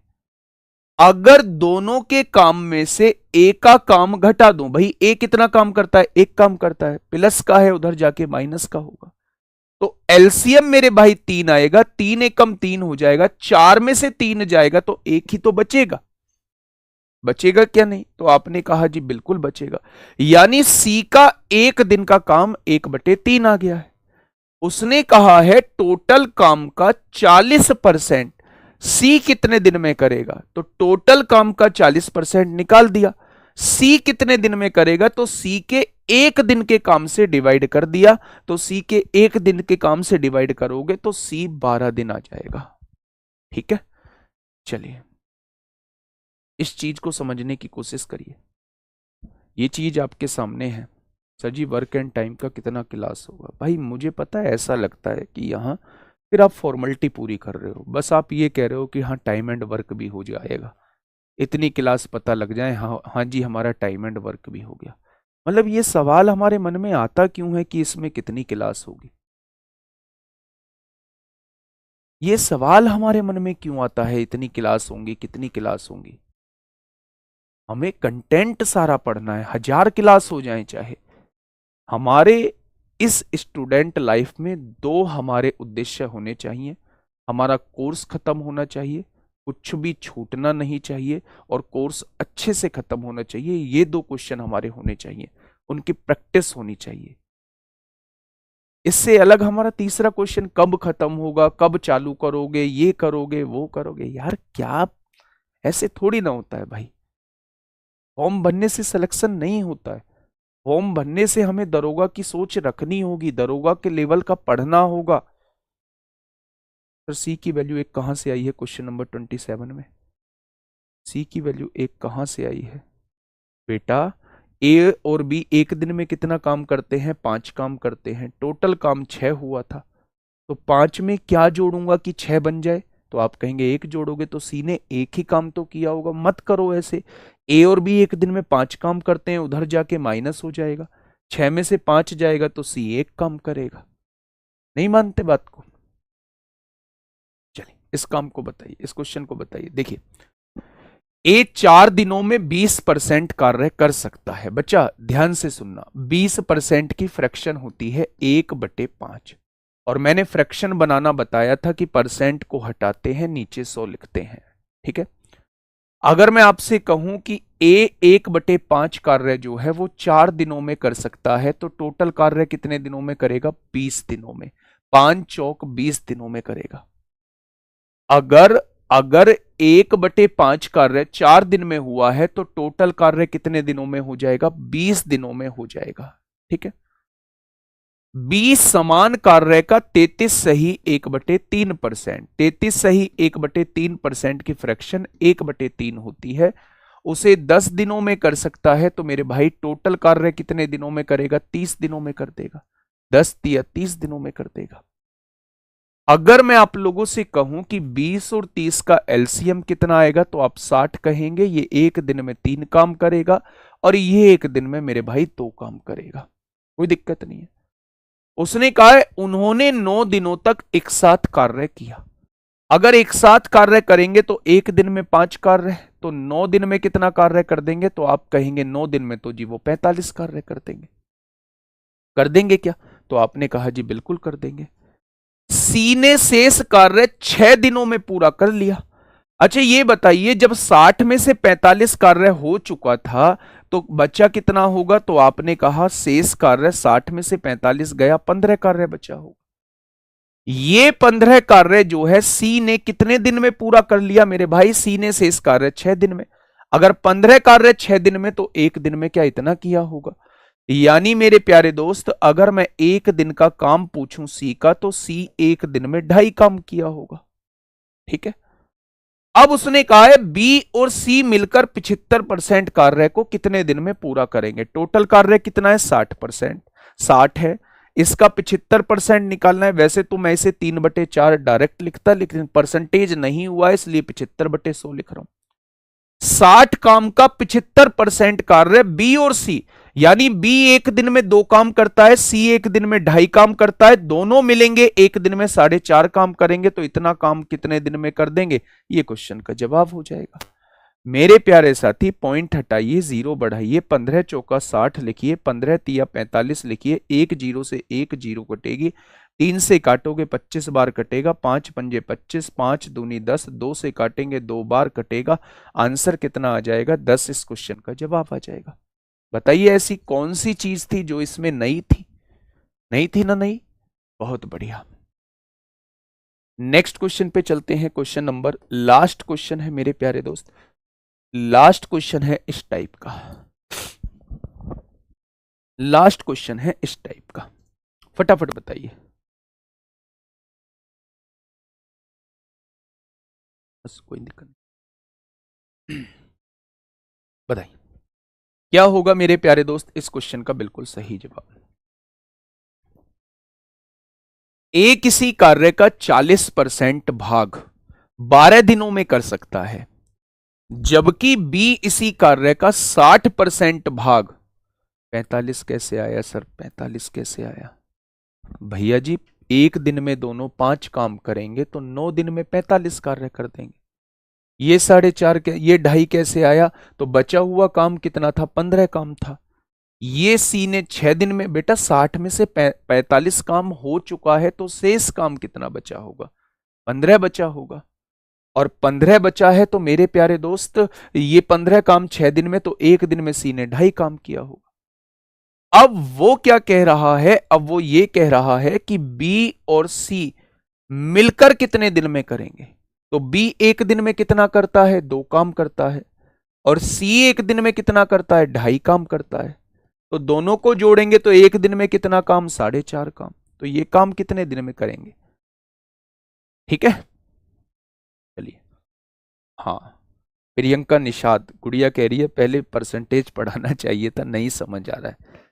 [SPEAKER 1] अगर दोनों के काम में से ए का काम घटा दूं, भाई ए कितना काम करता है? 1 काम करता है, प्लस का है उधर जाके माइनस का होगा। तो एलसीएम मेरे भाई 3 आएगा, 3 एकम 3 हो जाएगा। 4 में से 3 जाएगा तो 1 ही तो बचेगा। बचेगा क्या नहीं? तो आपने कहा जी बिल्कुल बचेगा, यानी सी का 1 दिन का काम 1/3 आ गया है। उसने कहा है टोटल काम का 40% सी कितने दिन में करेगा? तो टोटल काम का 40% निकाल दिया। सी कितने दिन में करेगा? तो सी के 1 दिन के काम से डिवाइड कर दिया। तो सी के 1 दिन के काम से डिवाइड करोगे तो सी 12 दिन आ जाएगा। ठीक है, चलिए इस चीज को समझने की कोशिश करिए। ये चीज आपके सामने है। Sir ji work and time का कितना क्लास होगा? भाई मुझे पता है, ऐसा लगता है कि यहाँ फिर आप फॉर्मेलिटी पूरी कर रहे हो, बस आप ये कह रहे हो कि हाँ टाइम एंड वर्क भी हो जाएगा, इतनी क्लास पता लग जाए, हाँ हाँ जी हमारा टाइम एंड वर्क भी हो गया। मतलब ये सवाल हमारे मन में आता क्यों है कि इसमें कितनी क्लास होगी? ये सवाल हमारे मन में क्यों आता है इतनी क्लास होंगी, कितनी क्लास होंगी? हमें कंटेंट सारा पढ़ना है, 1000 क्लास हो जाए चाहे। हमारे इस स्टूडेंट लाइफ में 2 हमारे उद्देश्य होने चाहिए। हमारा कोर्स खत्म होना चाहिए, कुछ भी छूटना नहीं चाहिए, और कोर्स अच्छे से खत्म होना चाहिए। ये 2 क्वेश्चन हमारे होने चाहिए। उनकी प्रैक्टिस होनी चाहिए। इससे अलग हमारा तीसरा क्वेश्चन कब खत्म होगा, कब चालू करोगे, ये करोगे वो करोगे, यार क्या ऐसे थोड़ी ना होता है भाई। फॉर्म भरने से सिलेक्शन नहीं होता है। फॉर्म भरने से हमें दरोगा की सोच रखनी होगी, दरोगा के लेवल का पढ़ना होगा। सर सी की वैल्यू 1 कहां से आई है क्वेश्चन नंबर 27 में? सी की वैल्यू 1 कहां से आई है बेटा? ए और बी एक दिन में कितना काम करते हैं? 5 काम करते हैं। टोटल काम 6 हुआ था, तो 5 में क्या जोड़ूंगा कि 6 बन जाए? तो आप कहेंगे 1 जोड़ोगे तो सी ने एक ही काम तो किया होगा। मत करो ऐसे। ए और बी एक दिन में 5 काम करते हैं, उधर जाके माइनस हो जाएगा, 6 में से 5 जाएगा तो सी 1 काम करेगा। नहीं मानते बात को? चलिए इस काम को बताइए, इस क्वेश्चन को बताइए। देखिए ए 4 दिनों में 20% कार्य कर सकता है। बच्चा ध्यान से सुनना, 20% की फ्रैक्शन होती है 1/5, और मैंने फ्रैक्शन बनाना बताया था कि परसेंट को हटाते हैं, नीचे 100 लिखते हैं। ठीक है, अगर मैं आपसे कहूं कि ए 1/5 कार्य जो है वो 4 दिनों में कर सकता है, तो टोटल कार्य कितने दिनों में करेगा? 20 दिनों में। 5 चौक 20 दिनों में करेगा। अगर अगर 1/5 कार्य 4 दिन में हुआ है तो टोटल कार्य कितने दिनों में हो जाएगा? 20 दिनों में हो जाएगा। ठीक है, 20 समान कार्य का 33 सही 1/3%, 33 सही 1/3% की फ्रैक्शन 1/3 होती है। उसे 10 दिनों में कर सकता है, तो मेरे भाई टोटल कार्य कितने दिनों में करेगा? 30 दिनों में कर देगा। 10 या 30 दिनों में कर देगा। अगर मैं आप लोगों से कहूं कि 20 और 30 का एलसीएम कितना आएगा, तो आप 60 कहेंगे। ये एक दिन में 3 काम करेगा और ये एक दिन में मेरे भाई 2 काम करेगा, कोई दिक्कत नहीं है। उसने कहा है उन्होंने 9 दिनों तक एक साथ कार्य किया। अगर एक साथ कार्य करेंगे तो एक दिन में 5 कार्य, तो 9 दिन में कितना कार्य कर देंगे? तो आप कहेंगे 9 दिन में तो जी वो 45 कार्य कर देंगे। कर देंगे क्या? तो आपने कहा जी बिल्कुल कर देंगे। सी ने शेष कार्य 6 दिनों में पूरा कर लिया। अच्छा ये बताइए, जब 60 में से 45 कार्य हो चुका था तो बचा कितना होगा? तो आपने कहा शेष कार्य 60 में से 45 गया, 15 कार्य बचा होगा। ये 15 कार्य जो है सी ने कितने दिन में पूरा कर लिया मेरे भाई? सी ने शेष कार्य 6 दिन में। अगर 15 कार्य 6 दिन में, तो एक दिन में क्या इतना किया होगा? यानी मेरे प्यारे दोस्त, अगर मैं एक दिन का काम पूछूं सी का, तो सी एक दिन में 2.5 काम किया होगा। ठीक है, अब उसने कहा है बी और सी मिलकर 75% कार्य को कितने दिन में पूरा करेंगे? टोटल कार्य कितना है? 60%। 60 है, इसका 75% निकालना है। वैसे तो मैं इसे 3/4 डायरेक्ट लिखता, लेकिन परसेंटेज नहीं हुआ है इसलिए 75/100 लिख रहा हूं। 60 काम का 75% कार्य बी और सी, यानी बी एक दिन में 2 काम करता है, सी एक दिन में 2.5 काम करता है, दोनों मिलेंगे एक दिन में 4.5 काम करेंगे। तो इतना काम कितने दिन में कर देंगे? ये क्वेश्चन का जवाब हो जाएगा। मेरे प्यारे साथी पॉइंट हटाइए, 0 बढ़ाइए, 15 चौका 60 लिखिए, 15 तिया 45 लिखिए, 1 0 से 1 0 कटेगी, 3 से काटोगे 25 बार कटेगा, 5 पंजे 25, 5 दूनी 10, 2 से काटेंगे 2 बार कटेगा। आंसर कितना आ जाएगा? 10 इस क्वेश्चन का जवाब आ जाएगा। बताइए ऐसी कौन सी चीज थी जो इसमें नई थी? नहीं थी ना? नहीं, बहुत बढ़िया। नेक्स्ट क्वेश्चन पे चलते हैं। क्वेश्चन नंबर, लास्ट क्वेश्चन है मेरे प्यारे दोस्त, लास्ट क्वेश्चन है इस टाइप का, लास्ट क्वेश्चन है इस टाइप का, फटाफट बताइए। बस कोई दिक्कत नहीं, बताइए क्या होगा मेरे प्यारे दोस्त इस क्वेश्चन का बिल्कुल सही जवाब। ए किसी कार्य का 40% भाग 12 दिनों में कर सकता है, जबकि बी इसी कार्य का 60% भाग 45 कैसे आया सर? 45 कैसे आया भैया जी? एक दिन में दोनों 5 काम करेंगे तो 9 दिन में 45 कार्य कर देंगे। ये 4.5 ये 2.5 कैसे आया? तो बचा हुआ काम कितना था? 15 काम था। ये सी ने 6 दिन में, बेटा 60 में से 45 काम हो चुका है, तो शेष काम कितना बचा होगा? 15 बचा होगा। और 15 बचा है तो मेरे प्यारे दोस्त ये 15 काम 6 दिन में, तो एक दिन में सी ने 2.5 काम किया होगा। अब वो क्या कह रहा है, अब वो ये कह रहा है कि बी और सी मिलकर कितने दिन में करेंगे। तो बी एक दिन में कितना करता है, 2 काम करता है, और सी एक दिन में कितना करता है, 2.5 काम करता है। तो दोनों को जोड़ेंगे तो एक दिन में कितना काम, 4.5 काम। तो ये काम कितने दिन में करेंगे। ठीक है, चलिए। हाँ, प्रियंका निषाद गुड़िया कह रही है पहले परसेंटेज पढ़ाना चाहिए था, नहीं समझ आ रहा है।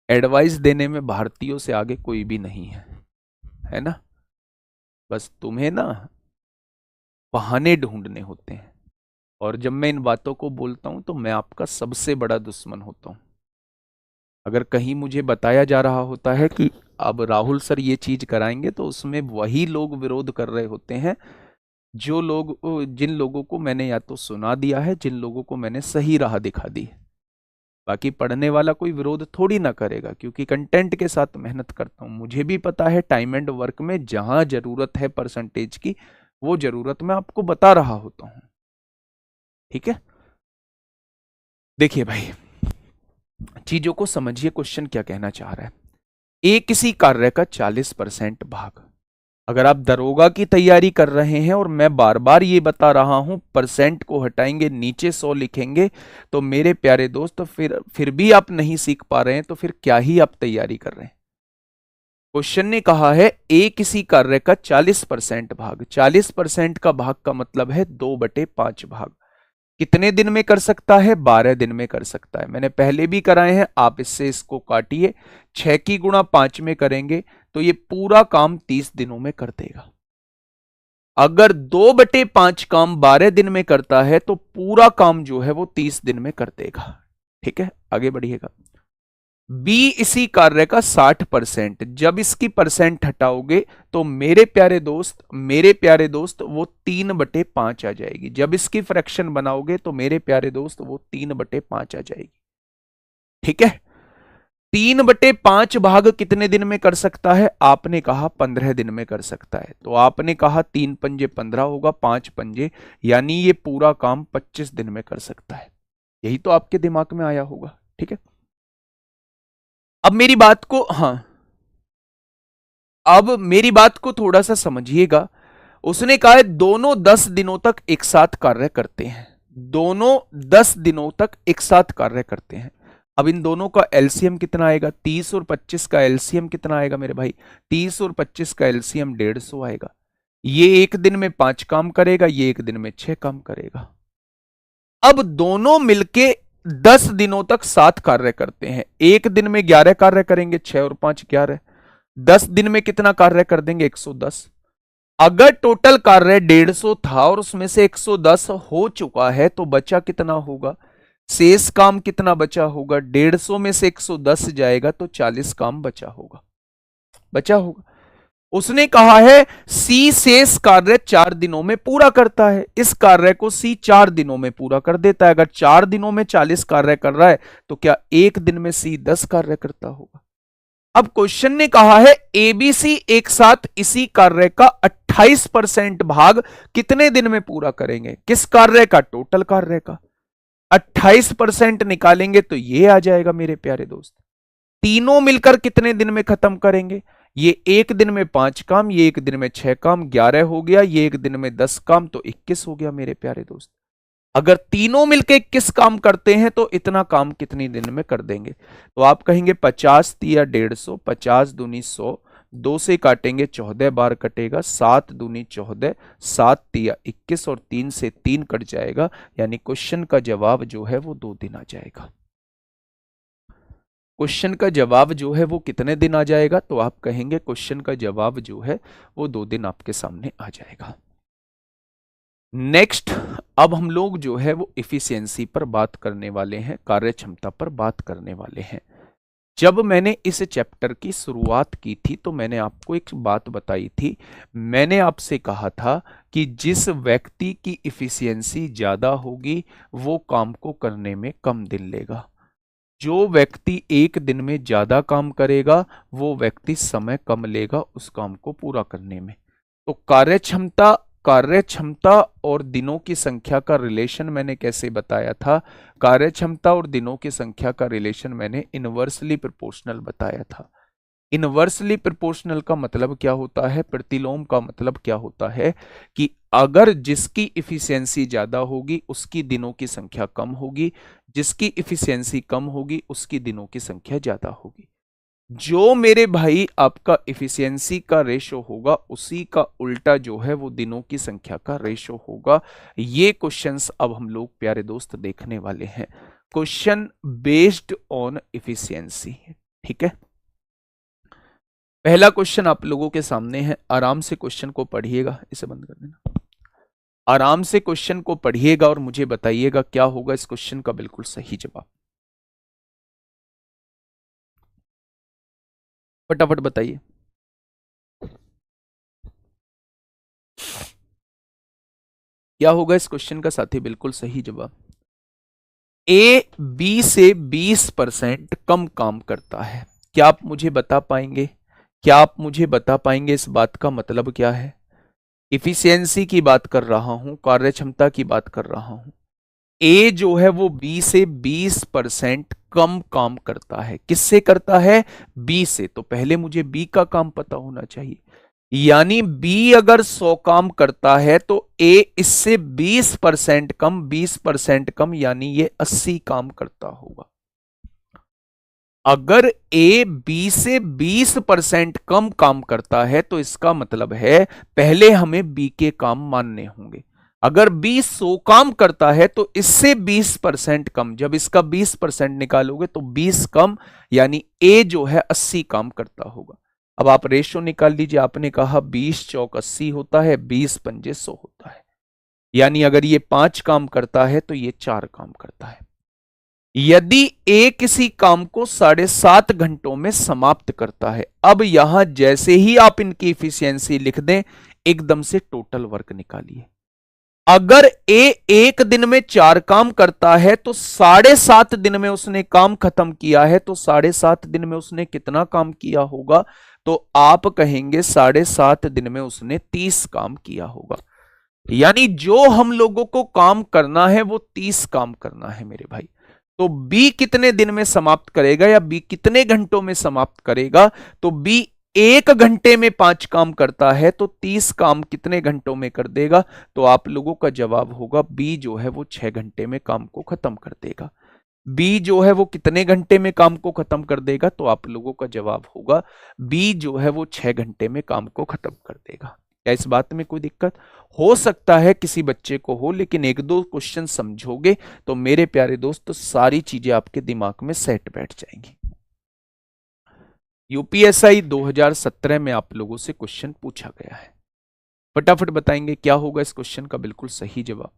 [SPEAKER 1] एडवाइस देने में भारतीयों से आगे कोई भी नहीं है ना। बस तुम्हें ना बहाने ढूंढने होते हैं, और जब मैं इन बातों को बोलता हूं तो मैं आपका सबसे बड़ा दुश्मन होता हूं। अगर कहीं मुझे बताया जा रहा होता है कि अब राहुल सर ये चीज कराएंगे, तो उसमें वही लोग विरोध कर रहे होते हैं जो लोग, जिन लोगों को मैंने या तो सुना दिया है, जिन लोगों को मैंने सही राह दिखा दी है। बाकी पढ़ने वाला कोई विरोध थोड़ी ना करेगा, क्योंकि कंटेंट के साथ मेहनत करता हूं। मुझे भी पता है टाइम एंड वर्क में जहां जरूरत है परसेंटेज की, वो जरूरत मैं आपको बता रहा होता हूं। ठीक है, देखिए भाई, चीजों को समझिए। क्वेश्चन क्या कहना चाह रहा है, ए किसी कार्य का 40% भाग। अगर आप दरोगा की तैयारी कर रहे हैं और मैं बार बार ये बता रहा हूं परसेंट को हटाएंगे, नीचे 100 लिखेंगे, तो मेरे प्यारे दोस्त फिर भी आप नहीं सीख पा रहे हैं, तो फिर क्या ही आप तैयारी कर रहे हैं। क्वेश्चन ने कहा है ए किसी कार्य का 40% भाग। 40% का भाग का मतलब है 2/5 भाग। कितने दिन में कर सकता है, 12 दिन में कर सकता है। मैंने पहले भी कराए हैं, आप इससे इसको काटिए, 6 की गुणा 5 में करेंगे तो ये पूरा काम 30 दिनों में कर देगा। अगर 2/5 काम 12 दिन में करता है तो पूरा काम जो है वो 30 दिन में कर देगा। ठीक है, आगे बढ़िएगा। बी इसी कार्य का 60%। जब इसकी परसेंट हटाओगे तो मेरे प्यारे दोस्त वो 3/5 आ जाएगी। जब इसकी फ्रैक्शन बनाओगे तो मेरे प्यारे दोस्त वो 3/5 आ जाएगी। ठीक है, 3/5 भाग कितने दिन में कर सकता है, आपने कहा 15 दिन में कर सकता है। तो आपने कहा 3 पंजे 15 होगा, 5 पंजे, यानी ये पूरा काम 25 दिन में कर सकता है। यही तो आपके दिमाग में आया होगा। ठीक है, अब मेरी बात को, हाँ, अब मेरी बात को थोड़ा सा समझिएगा। उसने कहा है दोनों 10 दिनों तक एक साथ कार्य करते हैं। दोनों 10 दिनों तक एक साथ कार्य करते हैं। अब इन दोनों का एलसीएम कितना आएगा, 30 और 25 का एलसीएम कितना आएगा मेरे भाई, 30 और 25 का एलसीएम 150 आएगा। ये एक दिन में 5 काम करेगा, ये एक दिन में 6 काम करेगा। अब दोनों मिलके 10 दिनों तक 7 कार्य करते हैं। एक दिन में 11 कार्य करेंगे, 6 और 5 11। 10 दिन में कितना कार्य कर देंगे, 110। अगर टोटल कार्य 150 था और उसमें से 110 हो चुका है तो बचा कितना होगा, शेष काम कितना बचा होगा, 150 में से 110 जाएगा तो 40 काम बचा होगा। उसने कहा है सी शेष कार्य 4 दिनों में पूरा करता है। इस कार्य को सी 4 दिनों में पूरा कर देता है। अगर 4 दिनों में 40 कार्य कर रहा है तो क्या एक दिन में सी 10 कार्य करता होगा। अब क्वेश्चन ने कहा है एबीसी एक साथ इसी कार्य का 28% भाग कितने दिन में पूरा करेंगे। किस कार्य का, टोटल कार्य का 28% निकालेंगे तो ये आ जाएगा मेरे प्यारे दोस्त। तीनों मिलकर कितने दिन में खत्म करेंगे, ये एक दिन में 5 काम, ये एक दिन में 6 काम, 11 हो गया, ये एक दिन में 10 काम, तो 21 हो गया मेरे प्यारे दोस्त। अगर तीनों मिलकर 21 काम करते हैं तो इतना काम कितनी दिन में कर देंगे। तो आप कहेंगे 50 तिया 150, 50 दूनी 100, 2 से काटेंगे 14 बार कटेगा, 7 दूनी 14, 7 तिया 21 और 3 से 3 कट जाएगा, यानी क्वेश्चन का जवाब जो है वो 2 दिन आ जाएगा। क्वेश्चन का जवाब जो है वो कितने दिन आ जाएगा, तो आप कहेंगे क्वेश्चन का जवाब जो है वो 2 दिन आपके सामने आ जाएगा। नेक्स्ट, अब हम लोग जो है वो इफिशियंसी पर बात करने वाले हैं, कार्य क्षमता पर बात करने वाले हैं। जब मैंने इस चैप्टर की शुरुआत की थी तो मैंने आपको एक बात बताई थी। मैंने आपसे कहा था कि जिस व्यक्ति की इफिशियंसी ज्यादा होगी वो काम को करने में कम दिन लेगा। जो व्यक्ति एक दिन में ज्यादा काम करेगा वो व्यक्ति समय कम लेगा उस काम को पूरा करने में। तो कार्य क्षमता कार्य क्षमता और दिनों की संख्या का रिलेशन मैंने कैसे बताया था? कार्य क्षमता और दिनों की संख्या का रिलेशन मैंने इनवर्सली प्रोपोर्शनल बताया था। इनवर्सली प्रोपोर्शनल का मतलब क्या होता है? प्रतिलोम का मतलब क्या होता है कि अगर जिसकी इफिशियंसी ज्यादा होगी उसकी दिनों की संख्या कम होगी, जिसकी इफिशियंसी कम होगी उसकी दिनों की संख्या ज्यादा होगी। जो मेरे भाई आपका इफिशियंसी का रेशो होगा उसी का उल्टा जो है वो दिनों की संख्या का रेशो होगा। ये क्वेश्चंस अब हम लोग प्यारे दोस्त देखने वाले हैं, क्वेश्चन बेस्ड ऑन इफिशियंसी। ठीक है, पहला क्वेश्चन आप लोगों के सामने है, आराम से क्वेश्चन को पढ़िएगा। इसे बंद कर देना। आराम से क्वेश्चन को पढ़िएगा और मुझे बताइएगा क्या होगा इस क्वेश्चन का बिल्कुल सही जवाब। फटाफट बताइए। क्या होगा इस क्वेश्चन का साथी बिल्कुल सही जवाब? ए बी से 20% कम काम करता है। क्या आप मुझे बता पाएंगे? क्या आप मुझे बता पाएंगे इस बात का मतलब क्या है? इफिशियंसी की बात कर रहा हूं, कार्य क्षमता की बात कर रहा हूं। ए जो है वो बी से 20% कम काम करता है। किससे करता है? बी से। तो पहले मुझे बी का काम पता होना चाहिए। यानी बी अगर 100 काम करता है तो ए इससे 20% कम, 20% कम, यानी ये 80 काम करता होगा। अगर ए बी से 20% कम काम करता है तो इसका मतलब है पहले हमें बी के काम मानने होंगे। अगर बी 100 काम करता है तो इससे 20% कम, जब इसका 20% निकालोगे तो 20 कम, यानी ए जो है 80 काम करता होगा। अब आप रेशो निकाल लीजिए। आपने कहा 20 चौक 80 होता है, 20 पंजे 100 होता है, यानी अगर ये 5 काम करता है तो ये 4 काम करता है। यदि ए किसी काम को 7.5 घंटों में समाप्त करता है, अब यहां जैसे ही आप इनकी इफिशियंसी लिख दें एकदम से टोटल वर्क निकालिए। अगर ए एक दिन में 4 काम करता है तो 7.5 दिन में उसने काम खत्म किया है, तो 7.5 दिन में उसने कितना काम किया होगा? तो आप कहेंगे 7.5 दिन में उसने 30 काम किया होगा। यानी जो हम लोगों को काम करना है वो 30 काम करना है मेरे भाई। तो बी कितने दिन में समाप्त करेगा या बी कितने घंटों में समाप्त करेगा? तो बी 1 घंटे में 5 काम करता है तो 30 काम कितने घंटों में कर देगा? तो आप लोगों का जवाब होगा बी जो है वो 6 घंटे में काम को खत्म कर देगा। बी जो है वो कितने घंटे में काम को खत्म कर देगा? तो आप लोगों का जवाब होगा बी जो है वो 6 घंटे में काम को खत्म कर देगा। क्या इस बात में कोई दिक्कत? हो सकता है किसी बच्चे को हो, लेकिन एक दो क्वेश्चन समझोगे तो मेरे प्यारे दोस्त सारी चीजें आपके दिमाग में सेट बैठ जाएंगी। यूपीएसआई 2017 में आप लोगों से क्वेश्चन पूछा गया है, फटाफट बताएंगे क्या होगा इस क्वेश्चन का बिल्कुल सही जवाब।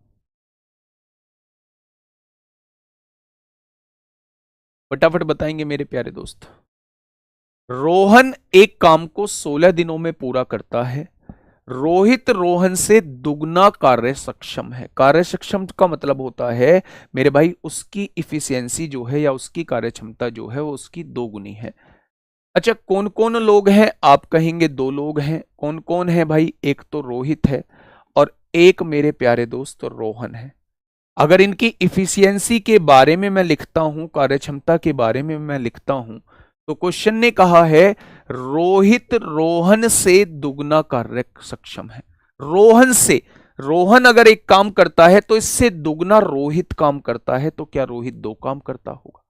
[SPEAKER 1] फटाफट बताएंगे मेरे प्यारे दोस्त। रोहन एक काम को 16 दिनों में पूरा करता है। रोहित रोहन से दुगना कार्य सक्षम है। कार्य सक्षम का मतलब होता है मेरे भाई उसकी इफिशियंसी जो है या उसकी कार्य क्षमता जो है वो उसकी 2 गुनी है। अच्छा, कौन कौन लोग हैं? आप कहेंगे 2 लोग हैं। कौन कौन है भाई? एक तो रोहित है और एक मेरे प्यारे दोस्त रोहन है। अगर इनकी इफिशियंसी के बारे में मैं लिखता हूं, कार्य क्षमता के बारे में मैं लिखता हूं, तो क्वेश्चन ने कहा है रोहित रोहन से दुगना कार्य सक्षम है। रोहन से, रोहन अगर एक काम करता है तो इससे दुगना रोहित काम करता है, तो क्या रोहित 2 काम करता होगा?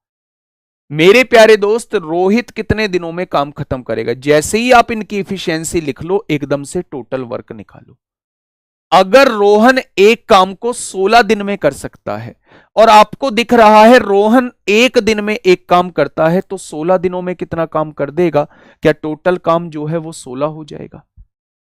[SPEAKER 1] मेरे प्यारे दोस्त रोहित कितने दिनों में काम खत्म करेगा? जैसे ही आप इनकी इफिशियंसी लिख लो एकदम से टोटल वर्क निकालो। अगर रोहन एक काम को 16 दिन में कर सकता है और आपको दिख रहा है रोहन एक दिन में एक काम करता है, तो 16 दिनों में कितना काम कर देगा? क्या टोटल काम जो है वो 16 हो जाएगा?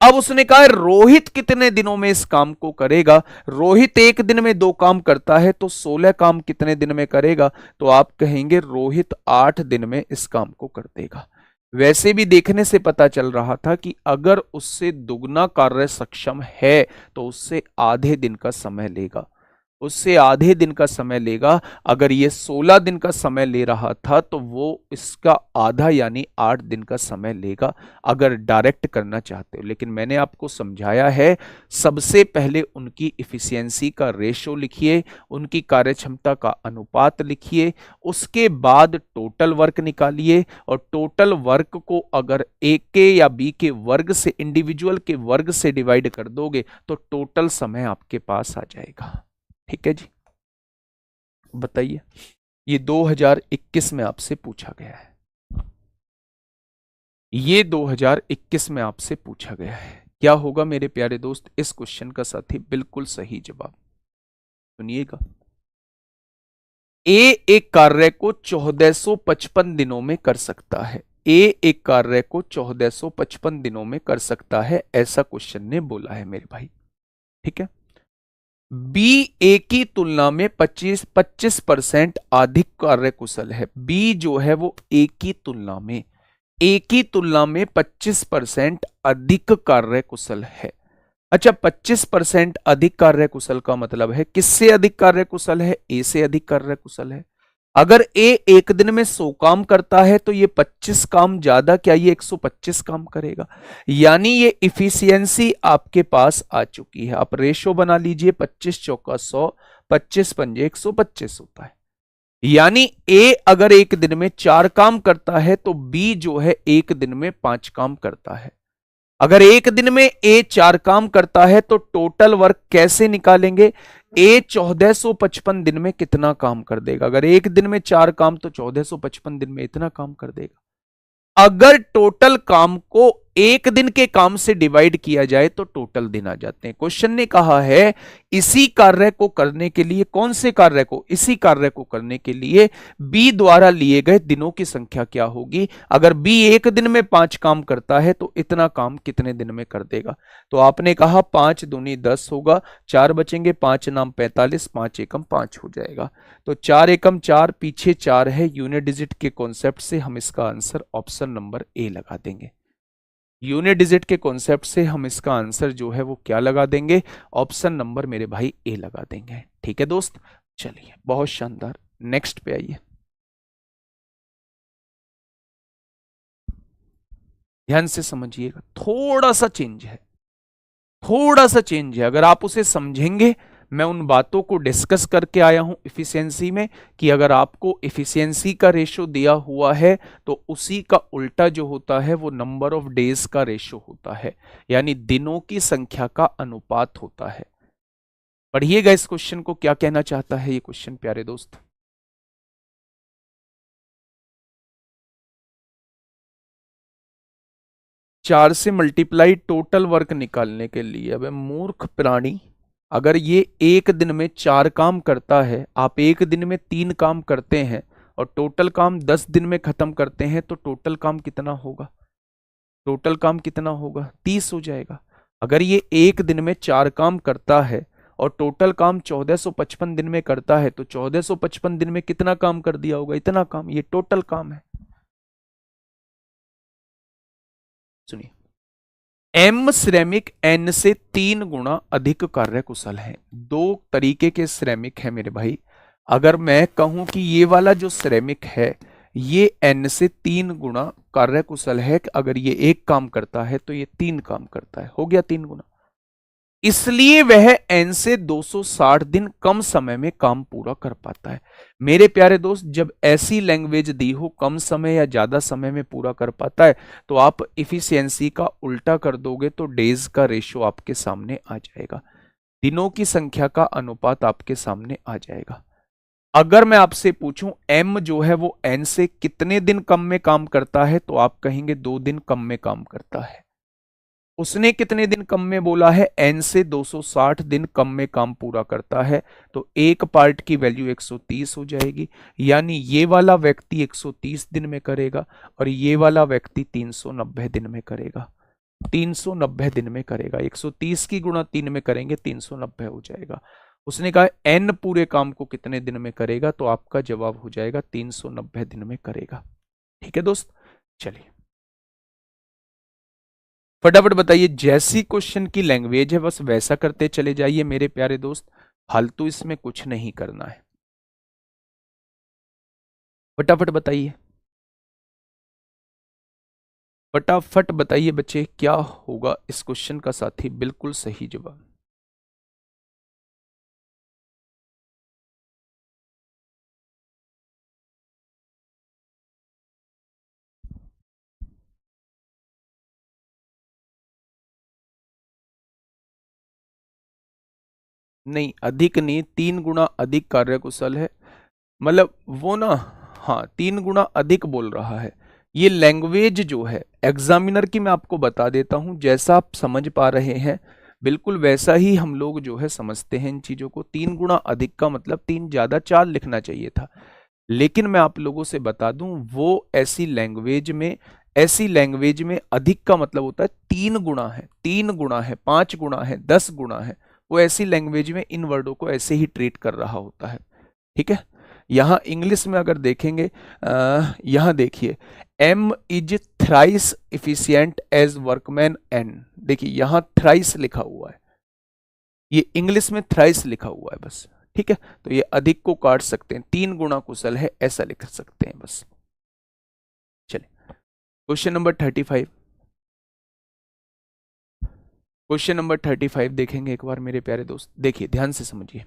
[SPEAKER 1] अब उसने कहा रोहित कितने दिनों में इस काम को करेगा? रोहित एक दिन में 2 काम करता है तो 16 काम कितने दिन में करेगा? तो आप कहेंगे रोहित 8 दिन में इस काम को कर देगा। वैसे भी देखने से पता चल रहा था कि अगर उससे दुगना कार्य सक्षम है तो उससे आधे दिन का समय लेगा। उससे आधे दिन का समय लेगा। अगर ये 16 दिन का समय ले रहा था तो वो इसका आधा यानी 8 दिन का समय लेगा अगर डायरेक्ट करना चाहते हो। लेकिन मैंने आपको समझाया है, सबसे पहले उनकी इफिशियंसी का रेशो लिखिए, उनकी कार्यक्षमता का अनुपात लिखिए, उसके बाद टोटल वर्क निकालिए और टोटल वर्क को अगर ए के या बी के वर्ग से, इंडिविजुअल के वर्ग से डिवाइड कर दोगे तो टोटल समय आपके पास आ जाएगा। ठीक है जी, बताइए, ये 2021 में आपसे पूछा गया है, ये 2021 में आपसे पूछा गया है। क्या होगा मेरे प्यारे दोस्त इस क्वेश्चन का साथी? बिल्कुल सही जवाब सुनिएगा। ए एक कार्य को 1455 दिनों में कर सकता है। ए एक कार्य को 1455 दिनों में कर सकता है, ऐसा क्वेश्चन ने बोला है मेरे भाई। ठीक है। बी ए की तुलना में 25% अधिक कार्यकुशल है। बी जो है वो ए की तुलना में 25% अधिक कार्यकुशल है। अच्छा, 25% अधिक कार्यकुशल का मतलब है किससे अधिक कार्यकुशल है? ए से अधिक कार्यकुशल है। अगर ए एक दिन में 100 काम करता है तो ये 25 काम ज्यादा, क्या ये 125 काम करेगा? यानी ये इफिशियंसी आपके पास आ चुकी है। आप रेशो बना लीजिए, 25 चौका 100, 25 पंजे 125 होता है। यानी ए अगर एक दिन में 4 काम करता है तो बी जो है एक दिन में 5 काम करता है। अगर एक दिन में ए 4 काम करता है तो टोटल वर्क कैसे निकालेंगे? ए 1455 दिन में कितना काम कर देगा? अगर एक दिन में 4 काम तो 1455 दिन में इतना काम कर देगा। अगर टोटल काम को एक दिन के काम से डिवाइड किया जाए तो टोटल दिन आ जाते हैं। क्वेश्चन ने कहा है इसी कार्य को करने के लिए, कौन से कार्य को? इसी कार्य को करने के लिए बी द्वारा लिए गए दिनों की संख्या क्या होगी? अगर बी एक दिन में 5 काम करता है तो इतना काम कितने दिन में कर देगा? तो आपने कहा 5 दूनी 10 होगा, 4 बचेंगे, 5 नाम 45, 5 एकम 5 हो जाएगा। तो 4 एकम 4, पीछे 4 है, यूनिट डिजिट के कॉन्सेप्ट से हम इसका आंसर ऑप्शन नंबर ए लगा देंगे। यूनिट डिजिट के कॉन्सेप्ट से हम इसका आंसर जो है वो क्या लगा देंगे? ऑप्शन नंबर मेरे भाई ए लगा देंगे। ठीक है दोस्त, चलिए बहुत शानदार, नेक्स्ट पे आइए। ध्यान से समझिएगा, थोड़ा सा चेंज है, थोड़ा सा चेंज है। अगर आप उसे समझेंगे, मैं उन बातों को डिस्कस करके आया हूं इफिशियंसी में कि अगर आपको इफिशियंसी का रेशो दिया हुआ है तो उसी का उल्टा जो होता है वो नंबर ऑफ डेज का रेशो होता है, यानी दिनों की संख्या का अनुपात होता है। पढ़िएगा इस क्वेश्चन को, क्या कहना चाहता है ये क्वेश्चन प्यारे दोस्त। 4 से मल्टीप्लाई टोटल वर्क निकालने के लिए। अब मूर्ख प्राणी, अगर ये एक दिन में 4 काम करता है, आप एक दिन में 3 काम करते हैं और टोटल काम 10 दिन में खत्म करते हैं तो टोटल काम कितना होगा? टोटल काम कितना होगा? 30 हो जाएगा। अगर ये एक दिन में 4 काम करता है और टोटल काम 1455 दिन में करता है तो 1455 दिन में कितना काम कर दिया होगा? इतना काम। ये टोटल काम है। सुनिए, एम श्रमिक एन से 3 गुना अधिक कार्यकुशल है। 2 तरीके के श्रमिक है मेरे भाई। अगर मैं कहूं कि ये वाला जो श्रमिक है ये एन से 3 गुना कार्यकुशल है, अगर ये एक काम करता है तो ये 3 काम करता है, हो गया 3 गुना। इसलिए वह एन से 260 दिन कम समय में काम पूरा कर पाता है। मेरे प्यारे दोस्त, जब ऐसी लैंग्वेज दी हो कम समय या ज्यादा समय में पूरा कर पाता है तो आप इफिशियंसी का उल्टा कर दोगे तो डेज का रेशियो आपके सामने आ जाएगा, दिनों की संख्या का अनुपात आपके सामने आ जाएगा। अगर मैं आपसे पूछूं एम जो है वो एन से कितने दिन कम में काम करता है तो आप कहेंगे 2 दिन कम में काम करता है। उसने कितने दिन कम में बोला है? एन से 260 दिन कम में काम पूरा करता है, तो एक पार्ट की वैल्यू 130 हो जाएगी। यानी ये वाला व्यक्ति 130 दिन में करेगा और ये वाला व्यक्ति 390 दिन में करेगा। 390 दिन में करेगा। 130 की गुणा 3 में करेंगे 390 हो जाएगा। उसने कहा एन पूरे काम को कितने दिन में करेगा, तो आपका जवाब हो जाएगा 390 दिन में करेगा। ठीक है दोस्त, चलिए फटाफट बताइए, जैसी क्वेश्चन की लैंग्वेज है बस वैसा करते चले जाइए मेरे प्यारे दोस्त। फालतू इसमें कुछ नहीं करना है। फटाफट बताइए, फटाफट बताइए बच्चे, क्या होगा इस क्वेश्चन का साथी बिल्कुल सही जवाब? नहीं, अधिक नहीं, 3 गुना अधिक कार्यकुशल है, मतलब वो ना, हाँ 3 गुना अधिक बोल रहा है। ये लैंग्वेज जो है एग्जामिनर की, मैं आपको बता देता हूं, जैसा आप समझ पा रहे हैं बिल्कुल वैसा ही हम लोग जो है समझते हैं इन चीजों को। 3 गुना अधिक का मतलब 3 ज्यादा 4 लिखना चाहिए था, लेकिन मैं आप लोगों से बता दूं वो ऐसी लैंग्वेज में अधिक का मतलब होता है 3 गुना है, 3 गुना है, 5 गुना है, 10 गुना है। वो ऐसी लैंग्वेज में इन वर्डों को ऐसे ही ट्रीट कर रहा होता है। ठीक है, यहां इंग्लिश में अगर देखेंगे, यहां देखिए, M is thrice efficient as workman N, देखिए यहां थ्राइस लिखा हुआ है, ये इंग्लिश में थ्राइस लिखा हुआ है बस। ठीक है, तो ये अधिक को काट सकते हैं, 3 गुना कुशल है ऐसा लिख सकते हैं बस। चलिए क्वेश्चन नंबर 35, क्वेश्चन नंबर 35 देखेंगे एक बार मेरे प्यारे दोस्त, देखिए ध्यान से समझिए।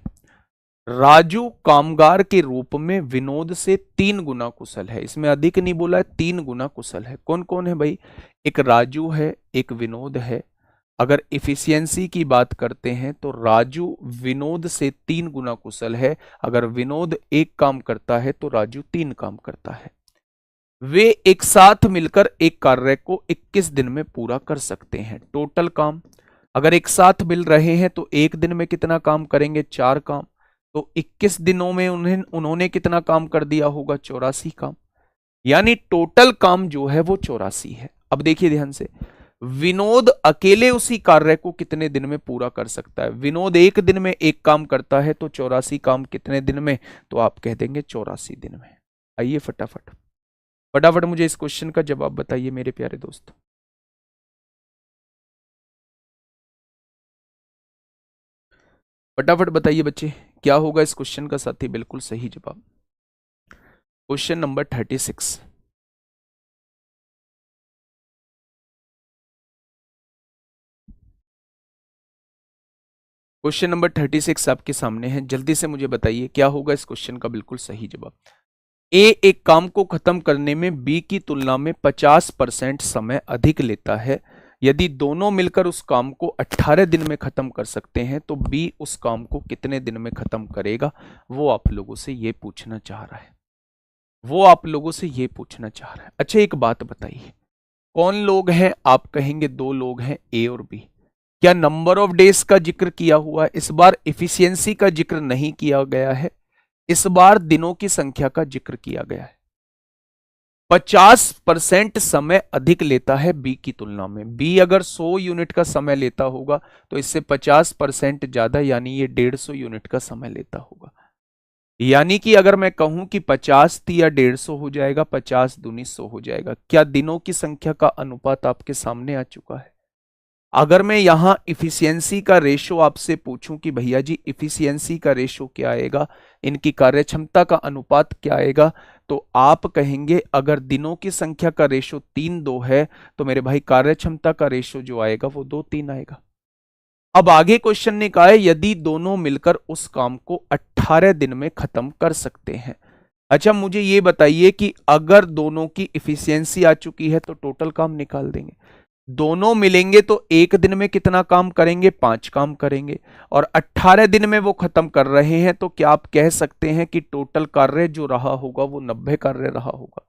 [SPEAKER 1] राजू कामगार के रूप में विनोद से 3 गुना कुशल है, इसमें अधिक नहीं बोला है, 3 गुना कुशल है। कौन कौन है भाई? एक राजू है, एक विनोद है। अगर इफिशियंसी की बात करते हैं तो राजू विनोद से 3 गुना कुशल है। अगर विनोद एक काम करता है तो राजू 3 काम करता है। वे एक साथ मिलकर एक कार्य को 21 दिन में पूरा कर सकते हैं। टोटल काम, अगर एक साथ मिल रहे हैं तो एक दिन में कितना काम करेंगे? 4 काम। तो 21 दिनों में उन्होंने कितना काम कर दिया होगा? 84 काम। यानी टोटल काम जो है वो 84 है। अब देखिए ध्यान से, विनोद अकेले उसी कार्य को कितने दिन में पूरा कर सकता है? विनोद एक दिन में एक काम करता है, तो 84 काम कितने दिन में? तो आप कह देंगे 84 दिन में। आइए फटाफट फटाफट मुझे इस क्वेश्चन का जवाब बताइए मेरे प्यारे दोस्त। फटाफट बताइए बच्चे, क्या होगा इस क्वेश्चन का साथी बिल्कुल सही जवाब? क्वेश्चन नंबर 36, क्वेश्चन नंबर 36 आपके सामने है, जल्दी से मुझे बताइए क्या होगा इस क्वेश्चन का बिल्कुल सही जवाब। ए एक काम को खत्म करने में बी की तुलना में 50% समय अधिक लेता है। यदि दोनों मिलकर उस काम को 18 दिन में खत्म कर सकते हैं तो बी उस काम को कितने दिन में खत्म करेगा? वो आप लोगों से ये पूछना चाह रहा है, वो आप लोगों से ये पूछना चाह रहा है। अच्छा एक बात बताइए, कौन लोग हैं? आप कहेंगे 2 लोग हैं, ए और बी। क्या नंबर ऑफ डेज का जिक्र किया हुआ है? इस बार इफिशियंसी का जिक्र नहीं किया गया है, इस बार दिनों की संख्या का जिक्र किया गया है। 50% समय अधिक लेता है बी की तुलना में। बी अगर 100 यूनिट का समय लेता होगा तो इससे 50% ज्यादा, यानी ये 150 यूनिट का समय लेता होगा। यानी कि अगर मैं कहूं कि 50 या 150 हो जाएगा, 50 दूनी 100 हो जाएगा। क्या दिनों की संख्या का अनुपात आपके सामने आ चुका है? अगर मैं यहां इफिशियंसी का रेशो आपसे पूछूं कि भैया जी इफिशियंसी का रेशो क्या आएगा, इनकी कार्यक्षमता का अनुपात क्या आएगा, तो आप कहेंगे अगर दिनों की संख्या का रेशो 3:2 है तो मेरे भाई कार्यक्षमता का रेशो जो आएगा वो 2:3 आएगा। अब आगे क्वेश्चन ने कहा है यदि दोनों मिलकर उस काम को 18 दिन में खत्म कर सकते हैं। अच्छा मुझे ये बताइए कि अगर दोनों की इफिशियंसी आ चुकी है तो टोटल काम निकाल देंगे। दोनों मिलेंगे तो एक दिन में कितना काम करेंगे? 5 काम करेंगे, और 18 दिन में वो खत्म कर रहे हैं, तो क्या आप कह सकते हैं कि टोटल कार्य जो रहा होगा वो 90 कार्य रहा होगा।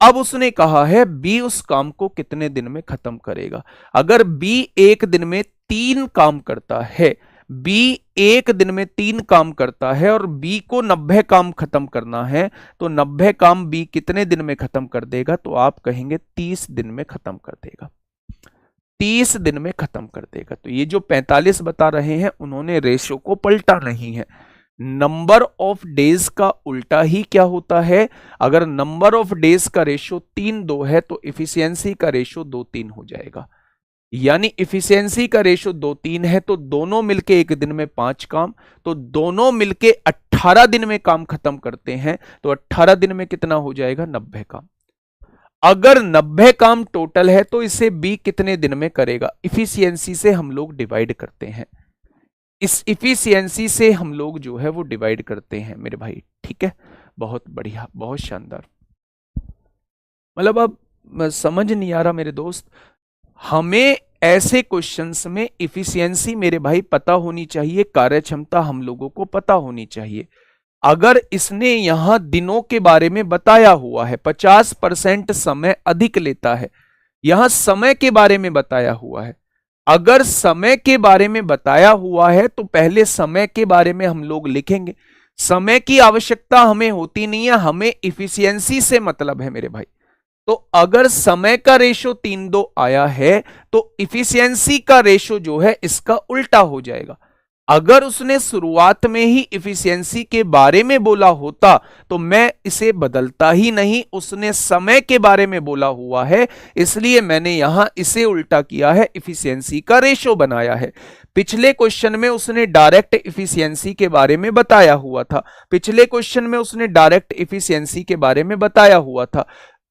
[SPEAKER 1] अब उसने कहा है बी उस काम को कितने दिन में खत्म करेगा। अगर बी एक दिन में 3 काम करता है, बी एक दिन में 3 काम करता है और बी को 90 काम खत्म करना है, तो 90 काम बी कितने दिन में खत्म कर देगा? तो आप कहेंगे 30 दिन में खत्म कर देगा, 30 दिन में खत्म कर देगा। तो ये जो 45 बता रहे हैं उन्होंने रेशो को पलटा नहीं है। नंबर ऑफ डेज का उल्टा ही क्या होता है? अगर नंबर ऑफ डेज का रेशो 3:2 है तो इफिशियंसी का रेशो 2:3 हो जाएगा। यानी इफिशियंसी का रेशो 2:3 है, तो दोनों मिलके एक दिन में 5 काम, तो दोनों मिलके 18 दिन में काम खत्म करते हैं, तो 18 दिन में कितना हो जाएगा? 90 काम। अगर 90 काम टोटल है तो इसे बी कितने दिन में करेगा? इफिशियंसी से हम लोग डिवाइड करते हैं, इस इफिशियंसी से हम लोग जो है वो डिवाइड करते हैं मेरे भाई, ठीक है। बहुत बढ़िया, बहुत शानदार। मतलब अब समझ नहीं आ रहा मेरे दोस्त, हमें ऐसे क्वेश्चंस में इफिशियंसी मेरे भाई पता होनी चाहिए, कार्यक्षमता हम लोगों को पता होनी चाहिए। अगर इसने यहां दिनों के बारे में बताया हुआ है, 50% समय अधिक लेता है, यहां समय के बारे में बताया हुआ है, अगर समय के बारे में बताया हुआ है तो पहले समय के बारे में हम लोग लिखेंगे। समय की आवश्यकता हमें होती नहीं है, हमें इफिशियंसी से मतलब है मेरे भाई। तो अगर समय का रेशो 3:2 आया है तो इफिशियंसी का रेशो जो है इसका उल्टा हो जाएगा। अगर उसने शुरुआत में ही इफिशियंसी के बारे में बोला होता तो मैं इसे बदलता ही नहीं, उसने समय के बारे में बोला हुआ है इसलिए मैंने यहां इसे उल्टा किया है, इफिशियंसी का रेशो बनाया है। पिछले क्वेश्चन में उसने डायरेक्ट इफिशियंसी के बारे में बताया हुआ था, पिछले क्वेश्चन में उसने डायरेक्ट इफिशियंसी के बारे में बताया हुआ था।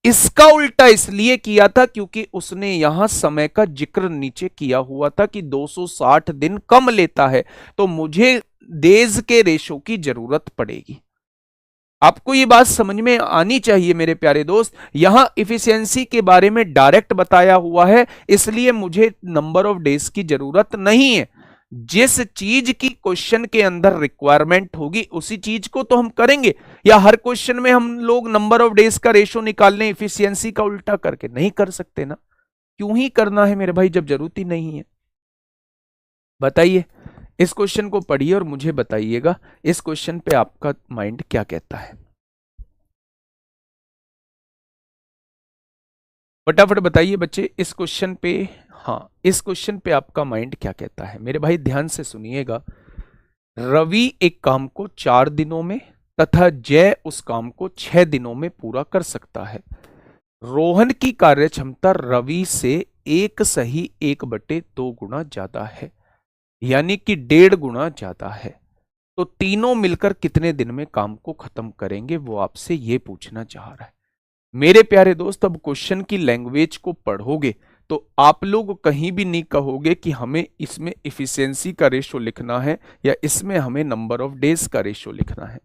[SPEAKER 1] इसका उल्टा इसलिए किया था क्योंकि उसने यहां समय का जिक्र नीचे किया हुआ था कि 260 दिन कम लेता है, तो मुझे डेज के रेशो की जरूरत पड़ेगी। आपको ये बात समझ में आनी चाहिए मेरे प्यारे दोस्त, यहां इफिशियंसी के बारे में डायरेक्ट बताया हुआ है इसलिए मुझे नंबर ऑफ डेज की जरूरत नहीं है। जिस चीज की क्वेश्चन के अंदर रिक्वायरमेंट होगी उसी चीज को तो हम करेंगे, या हर क्वेश्चन में हम लोग नंबर ऑफ डेज का रेशो निकालने इफिशियंसी का उल्टा करके नहीं कर सकते ना। क्यों ही करना है मेरे भाई जब जरूरत ही नहीं है? बताइए, इस क्वेश्चन को पढ़िए और मुझे बताइएगा इस क्वेश्चन पे आपका माइंड क्या कहता है। फटाफट बताइए बच्चे इस क्वेश्चन पे, हाँ इस क्वेश्चन पे आपका माइंड क्या कहता है। मेरे भाई ध्यान से सुनिएगा, रवि एक काम को 4 दिनों में तथा जय उस काम को 6 दिनों में पूरा कर सकता है। रोहन की कार्यक्षमता रवि से 1 सही 1/2 गुना ज्यादा है, यानी कि 1.5 गुना ज्यादा है। तो तीनों मिलकर कितने दिन में काम को खत्म करेंगे, वो आपसे ये पूछना चाह रहा है। मेरे प्यारे दोस्त, अब क्वेश्चन की लैंग्वेज को पढ़ोगे तो आप लोग कहीं भी नहीं कहोगे कि हमें इसमें इफिशियंसी का रेशो लिखना है या इसमें हमें नंबर ऑफ डेज का रेशो लिखना है।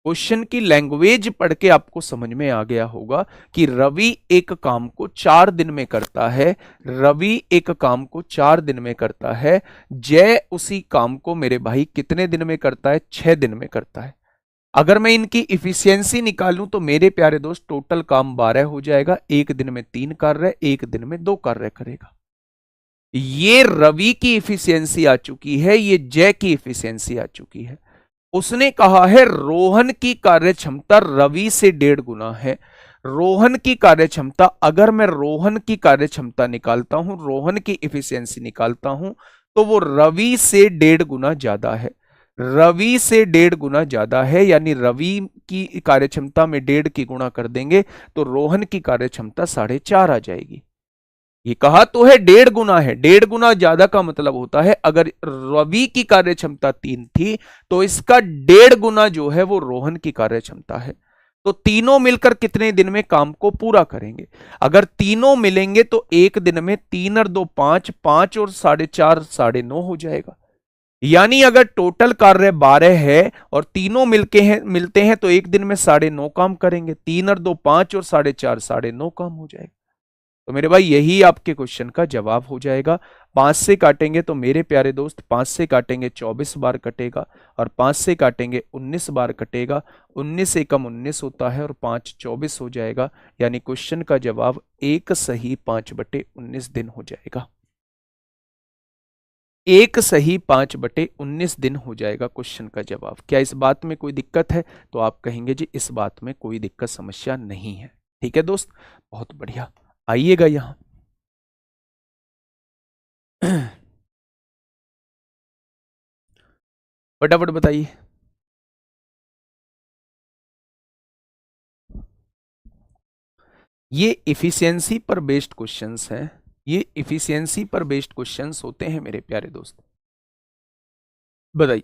[SPEAKER 1] क्वेश्चन की लैंग्वेज पढ़ के आपको समझ में आ गया होगा कि रवि एक काम को 4 दिन में करता है, रवि एक काम को 4 दिन में करता है, जय उसी काम को मेरे भाई कितने दिन में करता है? 6 दिन में करता है। अगर मैं इनकी इफिशियंसी निकालूं तो मेरे प्यारे दोस्त टोटल काम 12 हो जाएगा, एक दिन में 3 कार्य, एक दिन में 2 कार्य करेगा। ये रवि की इफिशियंसी आ चुकी है, ये जय की इफिशियंसी आ चुकी है। उसने कहा है रोहन की कार्यक्षमता रवि से 1.5 गुना है। रोहन की कार्यक्षमता, अगर मैं रोहन की कार्यक्षमता निकालता हूं, रोहन की इफिशियंसी निकालता हूं, तो वो रवि से 1.5 गुना ज्यादा है। रवि से 1.5 गुना ज्यादा है, यानी रवि की कार्यक्षमता में 1.5 की गुणा कर देंगे तो रोहन की कार्यक्षमता 4.5 आ जाएगी। ये कहा तो है 1.5 गुना है, 1.5 गुना ज्यादा का मतलब होता है अगर रवि की कार्यक्षमता 3 थी तो इसका 1.5 गुना जो है वो रोहन की कार्यक्षमता है। तो तीनों मिलकर कितने दिन में काम को पूरा करेंगे? अगर तीनों मिलेंगे तो एक दिन में 3 और 2 5, 5 और 4.5 9.5 हो जाएगा। यानी अगर टोटल कार्य 12 है और तीनों मिलते हैं तो एक दिन में 9.5 काम करेंगे, 3 और 2 5 और 4.5 9.5 काम हो जाएगा। तो मेरे भाई यही आपके क्वेश्चन का जवाब हो जाएगा। 5 से काटेंगे तो मेरे प्यारे दोस्त 5 से काटेंगे 24 बार कटेगा, और 5 से काटेंगे 19 बार कटेगा। 19 से कम 19 होता है और 5 24 हो जाएगा, यानी क्वेश्चन का जवाब 1 सही 5/19 दिन हो जाएगा। 1 सही 5/19 दिन हो जाएगा क्वेश्चन का जवाब। क्या इस बात में कोई दिक्कत है? तो आप कहेंगे जी इस बात में कोई दिक्कत समस्या नहीं है। ठीक है दोस्त, बहुत बढ़िया। आइएगा यहां फटाफट बताइए। ये इफिशियंसी पर बेस्ड क्वेश्चंस हैं। ये इफिशियंसी पर बेस्ड क्वेश्चंस होते हैं मेरे प्यारे दोस्त। बताइए।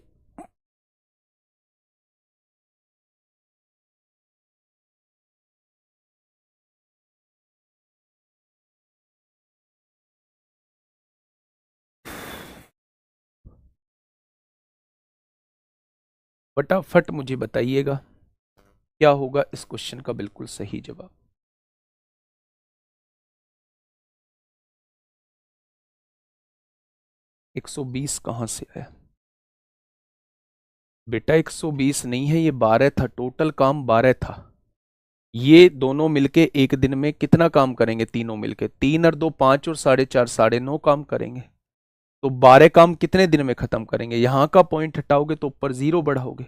[SPEAKER 1] फटाफट मुझे बताइएगा क्या होगा इस क्वेश्चन का बिल्कुल सही जवाब। एक 120 कहां से आया बेटा? 120 नहीं है, ये 12 था। टोटल काम 12 था। ये दोनों मिलके एक दिन में कितना काम करेंगे? तीनों मिलके 3 और 2 5 और 4.5 9.5 काम करेंगे। तो 12 काम कितने दिन में खत्म करेंगे? यहां का पॉइंट हटाओगे तो ऊपर 0 बढ़ाओगे,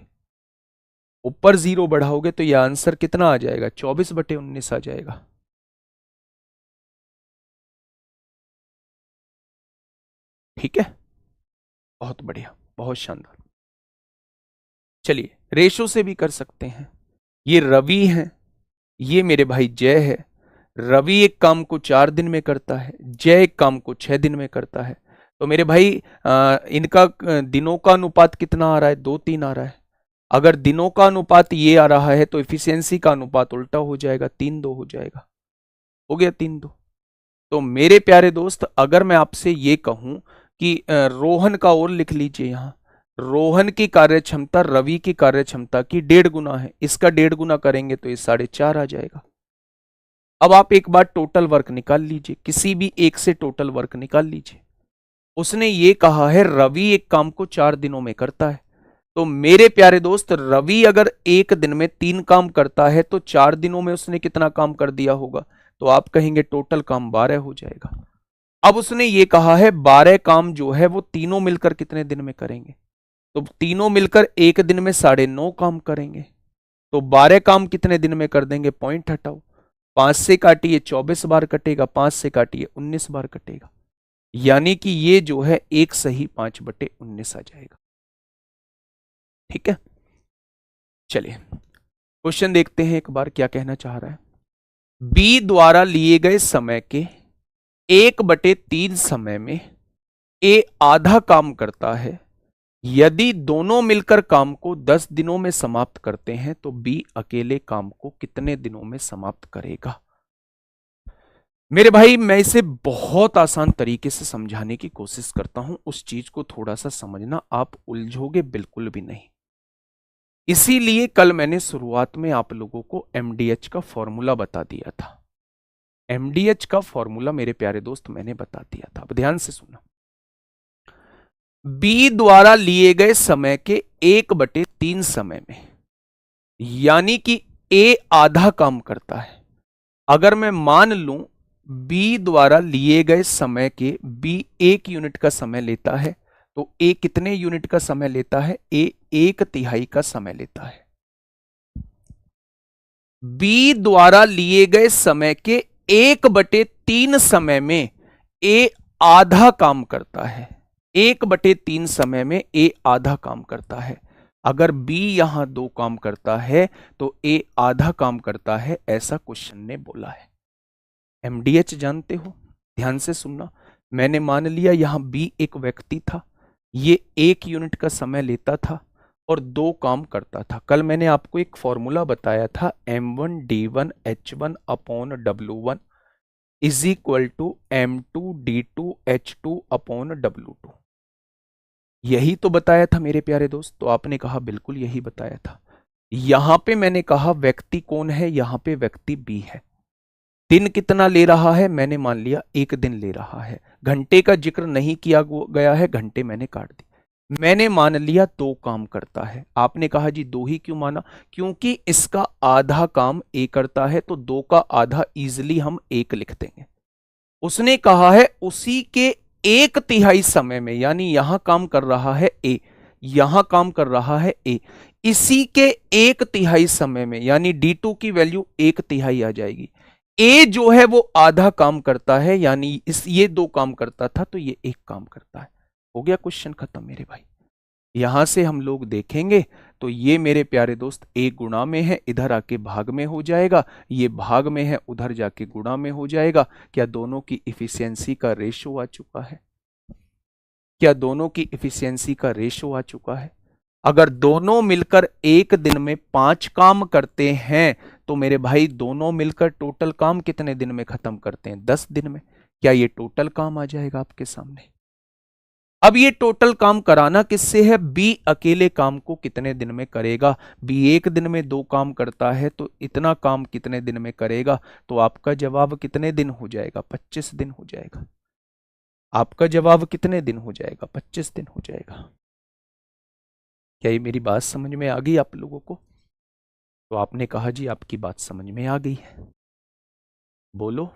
[SPEAKER 1] ऊपर 0 बढ़ाओगे तो यह आंसर कितना आ जाएगा? 24/19 आ जाएगा। ठीक है, बहुत बढ़िया, बहुत शानदार। चलिए रेशो से भी कर सकते हैं। ये रवि है, ये मेरे भाई जय है। रवि एक काम को 4 दिन में करता है, जय एक काम को 6 दिन में करता है। तो मेरे भाई इनका दिनों का अनुपात कितना आ रहा है? 2-3 आ रहा है। अगर दिनों का अनुपात ये आ रहा है तो इफिशियंसी का अनुपात उल्टा हो जाएगा, 3-2 हो जाएगा। हो गया 3-2। तो मेरे प्यारे दोस्त, अगर मैं आपसे ये कहूं कि रोहन का और लिख लीजिए यहां, रोहन की कार्यक्षमता रवि की कार्यक्षमता की 1.5 गुना है, इसका 1.5 गुना करेंगे तो ये 4.5 आ जाएगा। अब आप एक बार टोटल वर्क निकाल लीजिए, किसी भी एक से टोटल वर्क निकाल लीजिए। उसने ये कहा है रवि एक काम को 4 दिनों में करता है। तो मेरे प्यारे दोस्त, रवि अगर एक दिन में 3 काम करता है तो 4 दिनों में उसने कितना काम कर दिया होगा? तो आप कहेंगे टोटल काम 12 हो जाएगा। अब उसने ये कहा है 12 काम जो है वो तीनों मिलकर कितने दिन में करेंगे? तो तीनों मिलकर एक दिन में 9.5 काम करेंगे। तो 12 काम कितने दिन में कर देंगे? पॉइंट हटाओ, 5 से काटिए 24 बार कटेगा, 5 से काटिए 19 बार कटेगा। यानी कि ये जो है 1 सही 5/19 आ जाएगा। ठीक है, चलिए क्वेश्चन देखते हैं एक बार क्या कहना चाह रहा है। बी द्वारा लिए गए समय के 1/3 समय में ए आधा काम करता है। यदि दोनों मिलकर काम को 10 दिनों में समाप्त करते हैं तो बी अकेले काम को कितने दिनों में समाप्त करेगा? मेरे भाई, मैं इसे बहुत आसान तरीके से समझाने की कोशिश करता हूं, उस चीज को थोड़ा सा समझना, आप उलझोगे बिल्कुल भी नहीं। इसीलिए कल मैंने शुरुआत में आप लोगों को एमडीएच का फॉर्मूला बता दिया था। एमडीएच का फॉर्मूला मेरे प्यारे दोस्त मैंने बता दिया था, अब ध्यान से सुना। बी द्वारा लिए गए समय के 1/3 समय में, यानी कि ए आधा काम करता है। अगर मैं मान लूं बी द्वारा लिए गए समय के, बी 1 यूनिट का समय लेता है, तो ए कितने यूनिट का समय लेता है? ए 1/3 का समय लेता है। बी द्वारा लिए गए समय के 1/3 समय में ए आधा काम करता है। 1/3 समय में ए आधा काम करता है। अगर बी यहां 2 काम करता है तो ए आधा काम करता है, ऐसा क्वेश्चन ने बोला है। एमडीएच जानते हो? ध्यान से सुनना। मैंने मान लिया यहां बी एक व्यक्ति था, ये 1 यूनिट का समय लेता था और 2 काम करता था। कल मैंने आपको एक फॉर्मूला बताया था, M1D1H1/W1 is equal to M2D2H2/W2। यही तो बताया था मेरे प्यारे दोस्त। तो आपने कहा बिल्कुल यही बताया था। यहां पे मैंने कहा व्यक्ति कौन है? यहां पे व्यक्ति बी है। दिन कितना ले रहा है? मैंने मान लिया 1 दिन ले रहा है। घंटे का जिक्र नहीं किया गया है, घंटे मैंने काट दी। मैंने मान लिया 2 काम करता है। आपने कहा जी 2 ही क्यों माना? क्योंकि इसका आधा काम ए करता है, तो 2 का आधा इजिली हम 1 लिख देंगे। उसने कहा है उसी के 1/3 समय में, यानी यहां काम कर रहा है ए, यहां काम कर रहा है ए, इसी के 1/3 समय में, यानी D2 की वैल्यू 1/3 आ जाएगी। ए जो है वो आधा काम करता है, यानी ये 2 काम करता था तो ये 1 काम करता है। हो गया क्वेश्चन खत्म मेरे भाई। यहां से हम लोग देखेंगे तो ये मेरे प्यारे दोस्त ए गुणा में है, इधर आके भाग में हो जाएगा, ये भाग में है उधर जाके गुणा में हो जाएगा। क्या दोनों की इफिशियंसी का रेशो आ चुका है? क्या दोनों की इफिशियंसी का रेशो आ चुका है? अगर दोनों मिलकर एक दिन में 5 काम करते हैं तो मेरे भाई दोनों मिलकर टोटल काम कितने दिन में खत्म करते हैं? 10 दिन में। क्या ये टोटल काम आ जाएगा आपके सामने? अब ये टोटल काम कराना किससे है? बी अकेले काम को कितने दिन में करेगा? बी एक दिन में 2 काम करता है तो इतना काम कितने दिन में करेगा? तो आपका जवाब कितने दिन हो जाएगा? 25 दिन हो जाएगा। आपका जवाब कितने दिन हो जाएगा? 25 दिन हो जाएगा। क्या ये मेरी बात समझ में आ गई आप लोगों को? तो आपने कहा जी आपकी बात समझ में आ गई है, बोलो।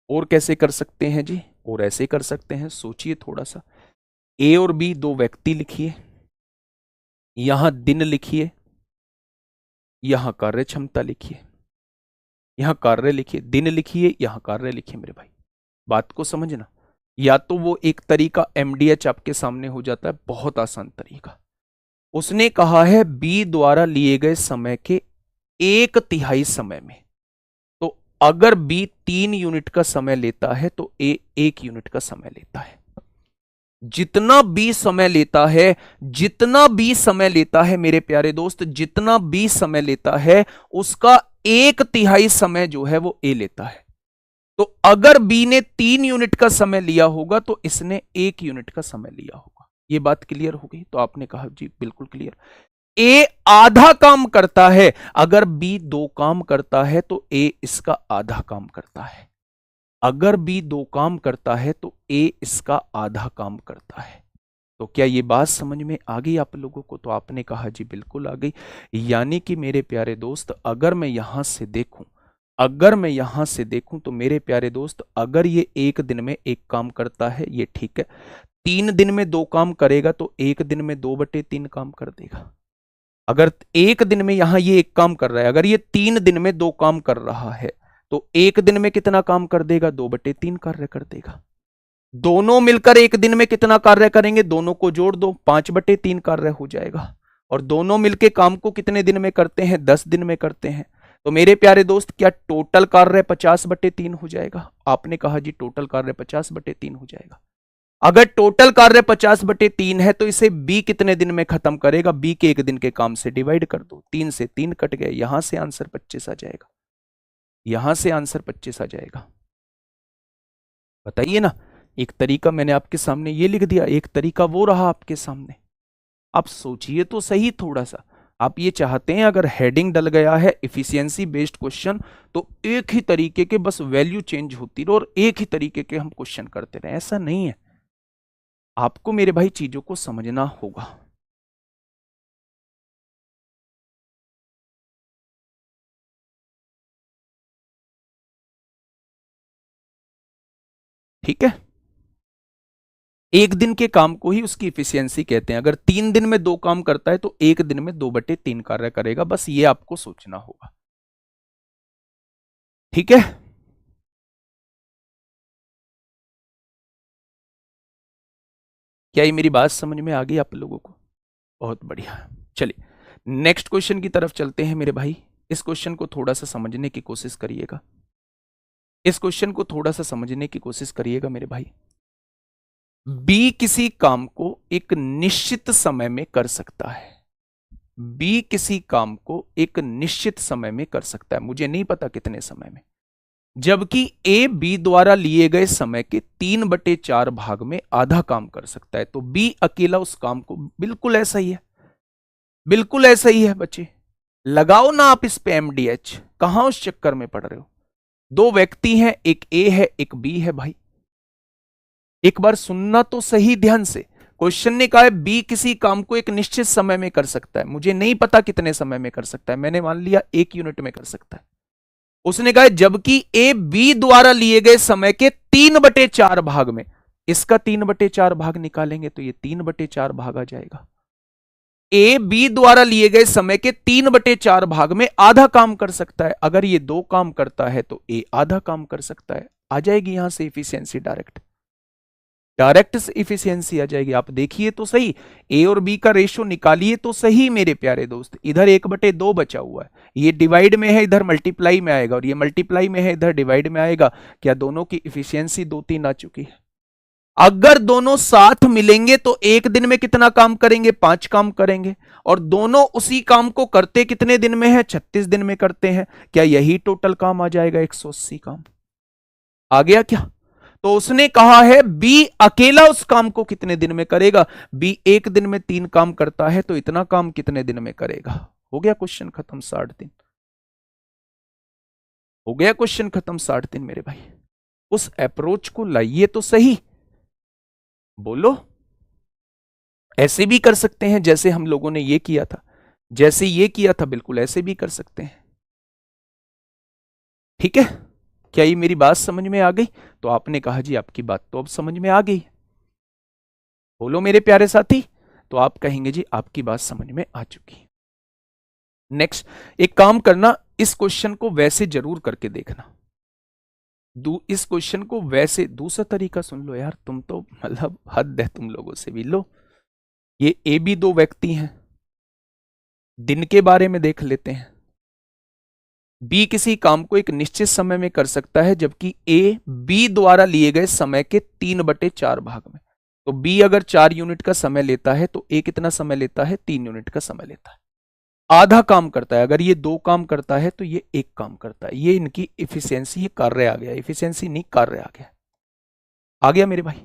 [SPEAKER 1] और कैसे कर सकते हैं जी? और ऐसे कर सकते हैं, सोचिए थोड़ा सा। ए और बी 2 व्यक्ति लिखिए, यहां दिन लिखिए, यहां कार्य क्षमता लिखिए, यहां कार्य लिखिए, दिन लिखिए, यहां कार्य लिखिए। मेरे भाई बात को समझना। या तो वो एक तरीका एमडीएच आपके सामने हो जाता है, बहुत आसान तरीका। उसने कहा है बी द्वारा लिए गए समय के 1/3 समय में, तो अगर बी 3 यूनिट का समय लेता है तो ए 1 यूनिट का समय लेता है। जितना बी समय लेता है, जितना बी समय लेता है मेरे प्यारे दोस्त, जितना बी समय लेता है उसका 1/3 समय जो है वो ए लेता है। तो अगर बी ने 3 यूनिट का समय लिया होगा तो इसने 1 यूनिट का समय लिया होगा। ये बात क्लियर हो गई? तो आपने कहा जी बिल्कुल क्लियर। ए आधा काम करता है, अगर बी 2 काम करता है तो ए इसका आधा काम करता है। अगर बी 2 काम करता है तो ए इसका आधा काम करता है। तो क्या ये बात समझ में आ गई आप लोगों को? तो आपने कहा जी बिल्कुल आ गई। यानी कि मेरे प्यारे दोस्त अगर मैं यहां से देखूं, अगर मैं यहां से देखूं तो मेरे प्यारे दोस्त अगर ये 1 दिन में 1 काम करता है, ये ठीक है। 3 दिन में 2 काम करेगा तो 1 दिन में 2/3 काम कर देगा। अगर 1 दिन में यहां ये 1 काम कर रहा है, अगर ये 3 दिन में 2 काम कर रहा है तो 1 दिन में कितना काम कर देगा? 2/3 कार्य कर देगा। दोनों मिलकर 1 दिन में कितना कार्य करेंगे? दोनों को जोड़ दो, 5/3 कार्य हो जाएगा। और दोनों मिलकर काम को कितने दिन में करते हैं? 10 दिन में करते हैं। तो मेरे प्यारे दोस्त क्या टोटल कार्य 50/3 हो जाएगा? आपने कहा जी टोटल कार्य 50/3 हो जाएगा। अगर टोटल कार्य 50/3 है तो इसे बी कितने दिन में खत्म करेगा? बी के 1 दिन के काम से डिवाइड कर दो, 3 से 3 कट गए, यहां से आंसर 25 आ जाएगा, यहां से आंसर 25 आ जाएगा। बताइए ना। एक तरीका मैंने आपके सामने ये लिख दिया, एक तरीका वो रहा आपके सामने। आप सोचिए तो सही थोड़ा सा। आप ये चाहते हैं अगर हेडिंग डल गया है इफिशियंसी बेस्ड क्वेश्चन तो एक ही तरीके के बस वैल्यू चेंज होती रहे और एक ही तरीके के हम क्वेश्चन करते रहे, ऐसा नहीं है। आपको मेरे भाई चीजों को समझना होगा। ठीक है, एक दिन के काम को ही उसकी इफिशियंसी कहते हैं। अगर 3 दिन में 2 काम करता है तो 1 दिन में 2/3 कार्य करेगा, बस ये आपको सोचना होगा। ठीक है, क्या ये मेरी बात समझ में आ गई आप लोगों को? बहुत बढ़िया। चलिए नेक्स्ट क्वेश्चन की तरफ चलते हैं मेरे भाई। इस क्वेश्चन को थोड़ा सा समझने की कोशिश करिएगा, इस क्वेश्चन को थोड़ा सा समझने की कोशिश करिएगा मेरे भाई। बी किसी काम को एक निश्चित समय में कर सकता है, बी किसी काम को एक निश्चित समय में कर सकता है, मुझे नहीं पता कितने समय में, जबकि ए बी द्वारा लिए गए समय के 3/4 भाग में आधा काम कर सकता है। तो बी अकेला उस काम को, बिल्कुल ऐसा ही है, बिल्कुल ऐसा ही है बच्चे। लगाओ ना आप इस पे एमडीएच, कहां उस चक्कर में पड़ रहे हो? 2 व्यक्ति हैं, एक ए है एक बी है भाई। एक बार सुनना तो सही ध्यान से। क्वेश्चन ने कहा है बी किसी काम को एक निश्चित समय में कर सकता है, मुझे नहीं पता कितने समय में कर सकता है, मैंने मान लिया 1 यूनिट में कर सकता है। उसने कहा जबकि ए बी द्वारा लिए गए समय के 3/4 भाग में, इसका 3/4 भाग निकालेंगे तो ये 3/4 भाग आ जाएगा। ए बी द्वारा लिए गए समय के 3/4 भाग में आधा काम कर सकता है। अगर ये 2 काम करता है तो ए आधा काम कर सकता है। आ जाएगी यहां से इफिशियंसी डायरेक्ट। डायरेक्ट इफिशियंसी आ जाएगी। आप देखिए तो सही, ए और बी का रेशो निकालिए तो सही मेरे प्यारे दोस्त। इधर 1/2 बचा हुआ है, ये डिवाइड में है, इधर मल्टीप्लाई में आएगा, और ये मल्टीप्लाई में है, इधर डिवाइड में आएगा। क्या दोनों की इफिशियंसी 2-3 आ चुकी है? अगर दोनों साथ मिलेंगे तो एक दिन में कितना काम करेंगे? 5 काम करेंगे। और दोनों उसी काम को करते कितने दिन में है? 36 दिन में करते हैं। क्या यही टोटल काम आ जाएगा? 180 काम आ गया क्या? तो उसने कहा है बी अकेला उस काम को कितने दिन में करेगा? बी एक दिन में 3 काम करता है, तो इतना काम कितने दिन में करेगा? हो गया क्वेश्चन खत्म, 60 दिन। हो गया क्वेश्चन खत्म, 60 दिन मेरे भाई। उस अप्रोच को लाइए तो सही, बोलो। ऐसे भी कर सकते हैं जैसे हम लोगों ने ये किया था, जैसे ये किया था, बिल्कुल ऐसे भी कर सकते हैं। ठीक है, क्या ये मेरी बात समझ में आ गई? तो आपने कहा जी आपकी बात तो अब समझ में आ गई, बोलो मेरे प्यारे साथी। तो आप कहेंगे जी आपकी बात समझ में आ चुकी। नेक्स्ट, एक काम करना, इस क्वेश्चन को वैसे जरूर करके देखना। इस क्वेश्चन को वैसे, दूसरा तरीका सुन लो यार, तुम तो मतलब हद है तुम लोगों से भी। लो, ये ए बी 2 व्यक्ति हैं, दिन के बारे में देख लेते हैं। बी किसी काम को एक निश्चित समय में कर सकता है, जबकि ए बी द्वारा लिए गए समय के 3/4 भाग में। तो बी अगर 4 यूनिट का समय लेता है तो ए कितना समय लेता है? 3 यूनिट का समय लेता है, आधा काम करता है। अगर ये 2 काम करता है तो ये 1 काम करता है। ये इनकी इफिशियंसी, ये कार्य आ गया, इफिशियंसी नहीं कार्य आ गया। आ गया मेरे भाई?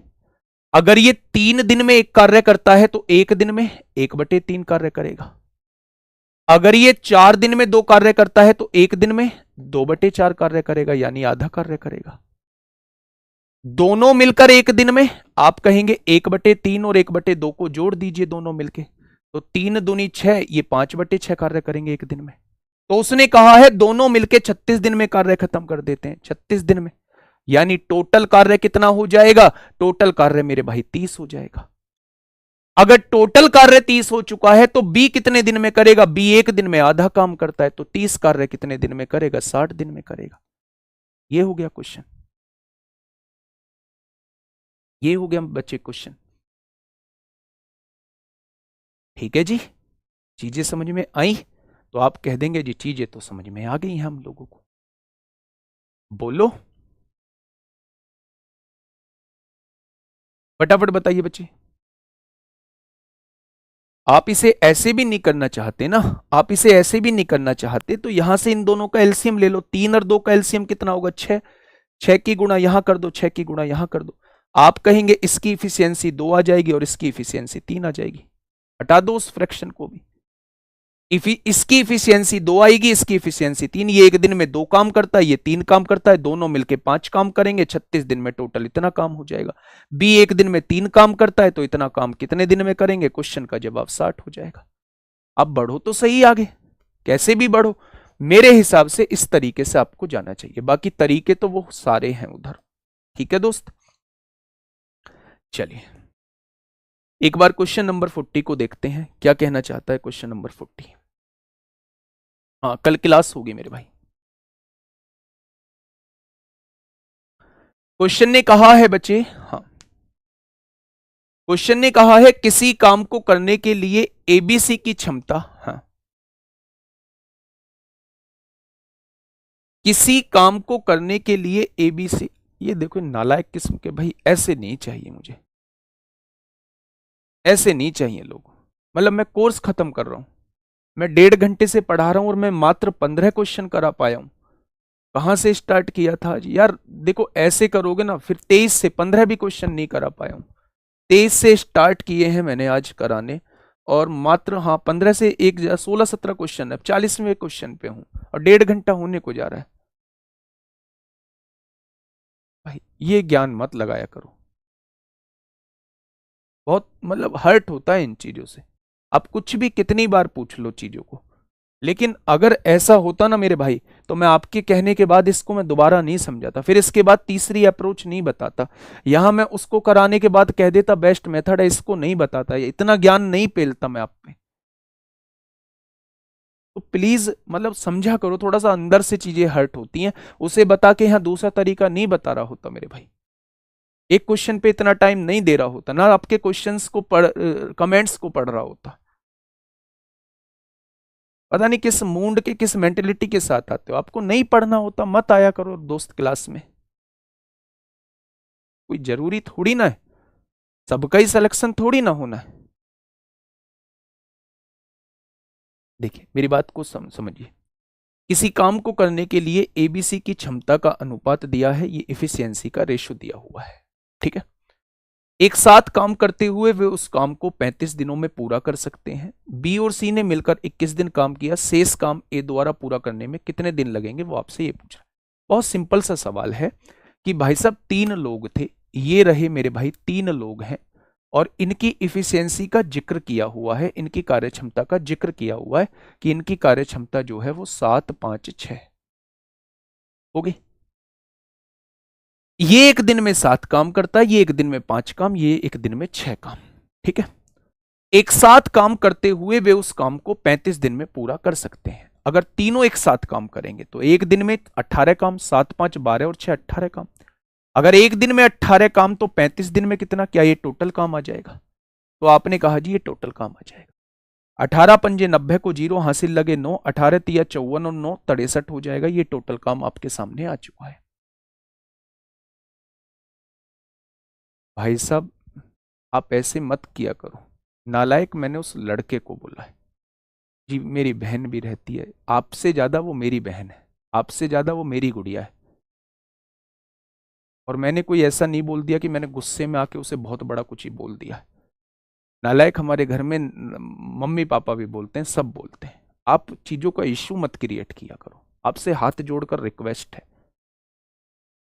[SPEAKER 1] अगर ये 3 दिन में 1 कार्य करता है तो 1 दिन में 1/3 कार्य करेगा। अगर ये 4 दिन में 2 कार्य करता है तो 1 दिन में 2/4 कार्य करेगा, यानी आधा कार्य करेगा। दोनों मिलकर 1 दिन में, आप कहेंगे 1/3 और 1/2 को जोड़ दीजिए दोनों मिलके, तो 3 दूनी 6, ये 5/6 कार्य करेंगे 1 दिन में। तो उसने कहा है दोनों मिलके 36 दिन में कार्य खत्म कर देते हैं, 36 दिन में। यानी टोटल कार्य कितना हो जाएगा? टोटल कार्य मेरे भाई 30 हो जाएगा। अगर टोटल कार्य 30 हो चुका है तो बी कितने दिन में करेगा? बी 1 दिन में आधा काम करता है, तो 30 कार्य कितने दिन में करेगा? 60 दिन में करेगा। ये हो गया क्वेश्चन, ये हो गया बच्चे क्वेश्चन। ठीक है जी, चीजें समझ में आई? तो आप कह देंगे जी चीजें तो समझ में आ गई हैं हम लोगों को, बोलो फटाफट बताइए बच्चे। आप इसे ऐसे भी नहीं करना चाहते ना, आप इसे ऐसे भी नहीं करना चाहते तो यहां से इन दोनों का एलसीएम ले लो। 3 और 2 का एलसीएम कितना होगा? 6। 6 की गुणा यहां कर दो, 6 की गुणा यहां कर दो। आप कहेंगे इसकी इफिशियंसी 2 आ जाएगी और इसकी इफिशियंसी 3 आ जाएगी। हटा दो उस फ्रैक्शन को भी। इसकी इफिशियंसी 2 आएगी, इसकी इफिशियंसी 3। ये 1 दिन में 2 काम करता है, ये 3 काम करता है, दोनों मिलके 5 काम करेंगे। 36 दिन में टोटल इतना काम हो जाएगा। बी 1 दिन में 3 काम करता है, तो इतना काम कितने दिन में करेंगे? क्वेश्चन का जवाब 60 हो जाएगा। अब बढ़ो तो सही आगे, कैसे भी बढ़ो। मेरे हिसाब से इस तरीके से आपको जाना चाहिए, बाकी तरीके तो वो सारे हैं उधर। ठीक है दोस्त, चलिए एक बार क्वेश्चन नंबर 40 को देखते हैं, क्या कहना चाहता है क्वेश्चन नंबर 40। हाँ, कल क्लास होगी मेरे भाई। क्वेश्चन ने कहा है बच्चे, हाँ, क्वेश्चन ने कहा है किसी काम को करने के लिए एबीसी की क्षमता, हाँ, किसी काम को करने के लिए एबीसी। ये देखो नालायक किस्म के भाई, ऐसे नहीं चाहिए मुझे, ऐसे नहीं चाहिए लोग। मतलब मैं कोर्स खत्म कर रहा हूं, मैं 1.5 घंटे से पढ़ा रहा हूं और मैं मात्र 15 क्वेश्चन करा पाया हूं। कहां से स्टार्ट किया था जी यार? देखो ऐसे करोगे ना फिर 23 से 15 भी क्वेश्चन नहीं करा पाया हूं। 23 से स्टार्ट किए हैं मैंने आज कराने, और मात्र हाँ 15 से 16-17 क्वेश्चन है, 40वें क्वेश्चन पे हूं और 1.5 घंटा होने को जा रहा है। भाई ये ज्ञान मत लगाया करो, बहुत मतलब हर्ट होता है इन चीजों से। आप कुछ भी कितनी बार पूछ लो चीजों को, लेकिन अगर ऐसा होता ना मेरे भाई तो मैं आपके कहने के बाद इसको मैं दोबारा नहीं समझाता, फिर इसके बाद तीसरी अप्रोच नहीं बताता। यहां मैं उसको कराने के बाद कह देता बेस्ट मेथड है, इसको नहीं बताता, इतना ज्ञान नहीं पेलता मैं आप पे। तो प्लीज मतलब समझा करो, थोड़ा सा अंदर से चीजें हर्ट होती हैं, उसे बता के यहां दूसरा तरीका नहीं बता रहा होता मेरे भाई। एक क्वेश्चन पे इतना टाइम नहीं दे रहा होता ना, आपके क्वेश्चंस को कमेंट्स को पढ़ रहा होता। पता नहीं किस मूड के, किस मेंटेलिटी के साथ आते हो। आपको नहीं पढ़ना होता मत आया करो दोस्त क्लास में, कोई जरूरी थोड़ी ना है, सबका ही सिलेक्शन थोड़ी ना होना है। देखिए मेरी बात को समझिए, किसी काम को करने के लिए एबीसी की क्षमता का अनुपात दिया है, ये एफिशिएंसी का रेशो दिया हुआ है, ठीक है। एक साथ काम करते हुए वे उस काम को 35 दिनों में पूरा कर सकते हैं। बी और सी ने मिलकर 21 दिन काम किया, शेष काम ए द्वारा पूरा करने में कितने दिन लगेंगे, वो आपसे ये पूछ रहा है। बहुत सिंपल सा सवाल है कि भाई साहब 3 लोग थे, ये रहे मेरे भाई 3 लोग हैं, और इनकी इफिशियंसी का जिक्र किया हुआ है, इनकी कार्यक्षमता का जिक्र किया हुआ है कि इनकी कार्यक्षमता जो है वो 7, 5, 6 होगी। ये एक दिन में 7 काम करता है, ये एक दिन में 5 काम, ये एक दिन में 6 काम, ठीक है। एक साथ काम करते हुए वे उस काम को 35 दिन में पूरा कर सकते हैं। अगर तीनों एक साथ काम करेंगे तो एक दिन में 18 काम, 7, 5, 12 और 6 18 काम। अगर एक दिन में 18 काम तो 35 दिन में कितना, क्या ये टोटल काम आ जाएगा? तो आपने कहा जी ये टोटल काम आ जाएगा। 18 पंजे 90 को 0 हासिल लगे 9, 18 तिया 54 और 9 63 हो जाएगा। ये टोटल काम आपके सामने आ चुका है। भाई साहब आप ऐसे मत किया करो, नालायक मैंने उस लड़के को बोला है जी, मेरी बहन भी रहती है, आपसे ज्यादा वो मेरी बहन है, आपसे ज्यादा वो मेरी गुड़िया है। और मैंने कोई ऐसा नहीं बोल दिया कि मैंने गुस्से में आके उसे बहुत बड़ा कुछ ही बोल दिया है। नालायक हमारे घर में मम्मी पापा भी बोलते हैं, सब बोलते हैं। आप चीजों का इश्यू मत क्रिएट किया करो, आपसे हाथ जोड़कर रिक्वेस्ट है,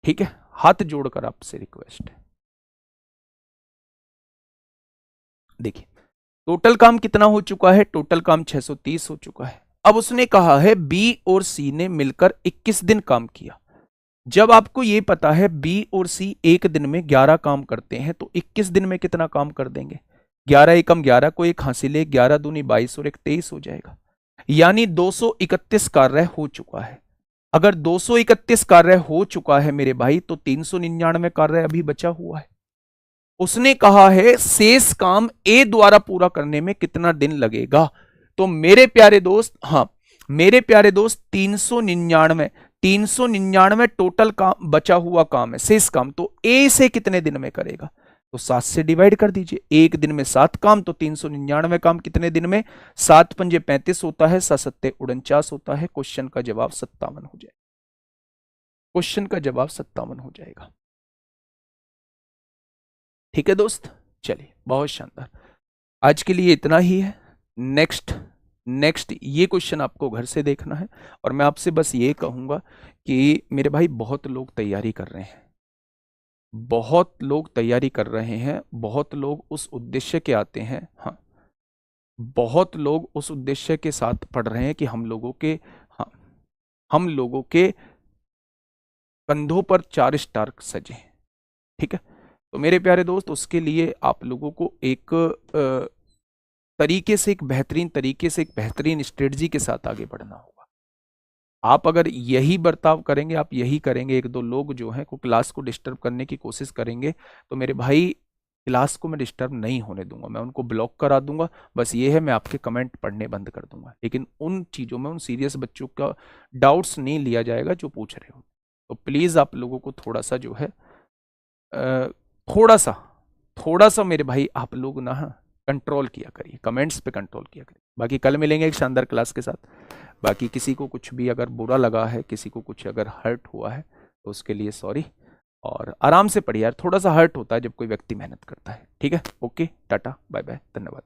[SPEAKER 1] ठीक है, हाथ जोड़कर आपसे रिक्वेस्ट है। देखिए टोटल काम कितना हो चुका है, टोटल काम 630 हो चुका है। अब उसने कहा है बी और सी ने मिलकर 21 दिन काम किया। जब आपको यह पता है बी और सी एक दिन में 11 काम करते हैं तो 21 दिन में कितना काम कर देंगे? 11 एकम 11 को एक हासिल, 11 दूनी 22 और एक 23 हो जाएगा। यानी 231 कार्य हो चुका है। अगर 231 कार्य हो चुका है मेरे भाई तो 399 कार्य अभी बचा हुआ है। उसने कहा है शेष काम ए द्वारा पूरा करने में कितना दिन लगेगा। तो मेरे प्यारे दोस्त, हाँ मेरे प्यारे दोस्त, 399 टोटल काम बचा हुआ काम है, शेष काम, तो ए से कितने दिन में करेगा? तो 7 से डिवाइड कर दीजिए। एक दिन में 7 काम तो 399 काम कितने दिन में? 7 पंजे 35 होता है, 7 सत्ते 49 होता है। क्वेश्चन का जवाब 57 हो जाएगा। क्वेश्चन का जवाब 57 हो जाएगा। ठीक है दोस्त, चलिए बहुत शानदार, आज के लिए इतना ही है। नेक्स्ट ये क्वेश्चन आपको घर से देखना है, और मैं आपसे बस ये कहूंगा कि मेरे भाई बहुत लोग तैयारी कर रहे हैं, बहुत लोग तैयारी कर रहे हैं, बहुत लोग उस उद्देश्य के आते हैं, हाँ बहुत लोग उस उद्देश्य के साथ पढ़ रहे हैं कि हम लोगों के, हाँ हम लोगों के कंधों पर 4 स्टार सजे, ठीक है। तो मेरे प्यारे दोस्त उसके लिए आप लोगों को एक तरीके से, एक बेहतरीन तरीके से, एक बेहतरीन स्ट्रेटजी के साथ आगे बढ़ना होगा। आप अगर यही बर्ताव करेंगे, आप यही करेंगे, एक दो लोग जो हैं को क्लास को डिस्टर्ब करने की कोशिश करेंगे, तो मेरे भाई क्लास को मैं डिस्टर्ब नहीं होने दूंगा, मैं उनको ब्लॉक करा दूंगा। बस ये है, मैं आपके कमेंट पढ़ने बंद कर दूंगा, लेकिन उन चीज़ों में, उन सीरियस बच्चों का डाउट्स नहीं लिया जाएगा जो पूछ रहे हो। तो प्लीज़ आप लोगों को थोड़ा सा जो है, थोड़ा सा मेरे भाई आप लोग ना कंट्रोल किया करिए, कमेंट्स पे कंट्रोल किया करिए। बाकी कल मिलेंगे एक शानदार क्लास के साथ। बाकी किसी को कुछ भी अगर बुरा लगा है, किसी को कुछ अगर हर्ट हुआ है तो उसके लिए सॉरी, और आराम से पढ़िए यार, थोड़ा सा हर्ट होता है जब कोई व्यक्ति मेहनत करता है, ठीक है। ओके, टाटा बाय बाय, धन्यवाद।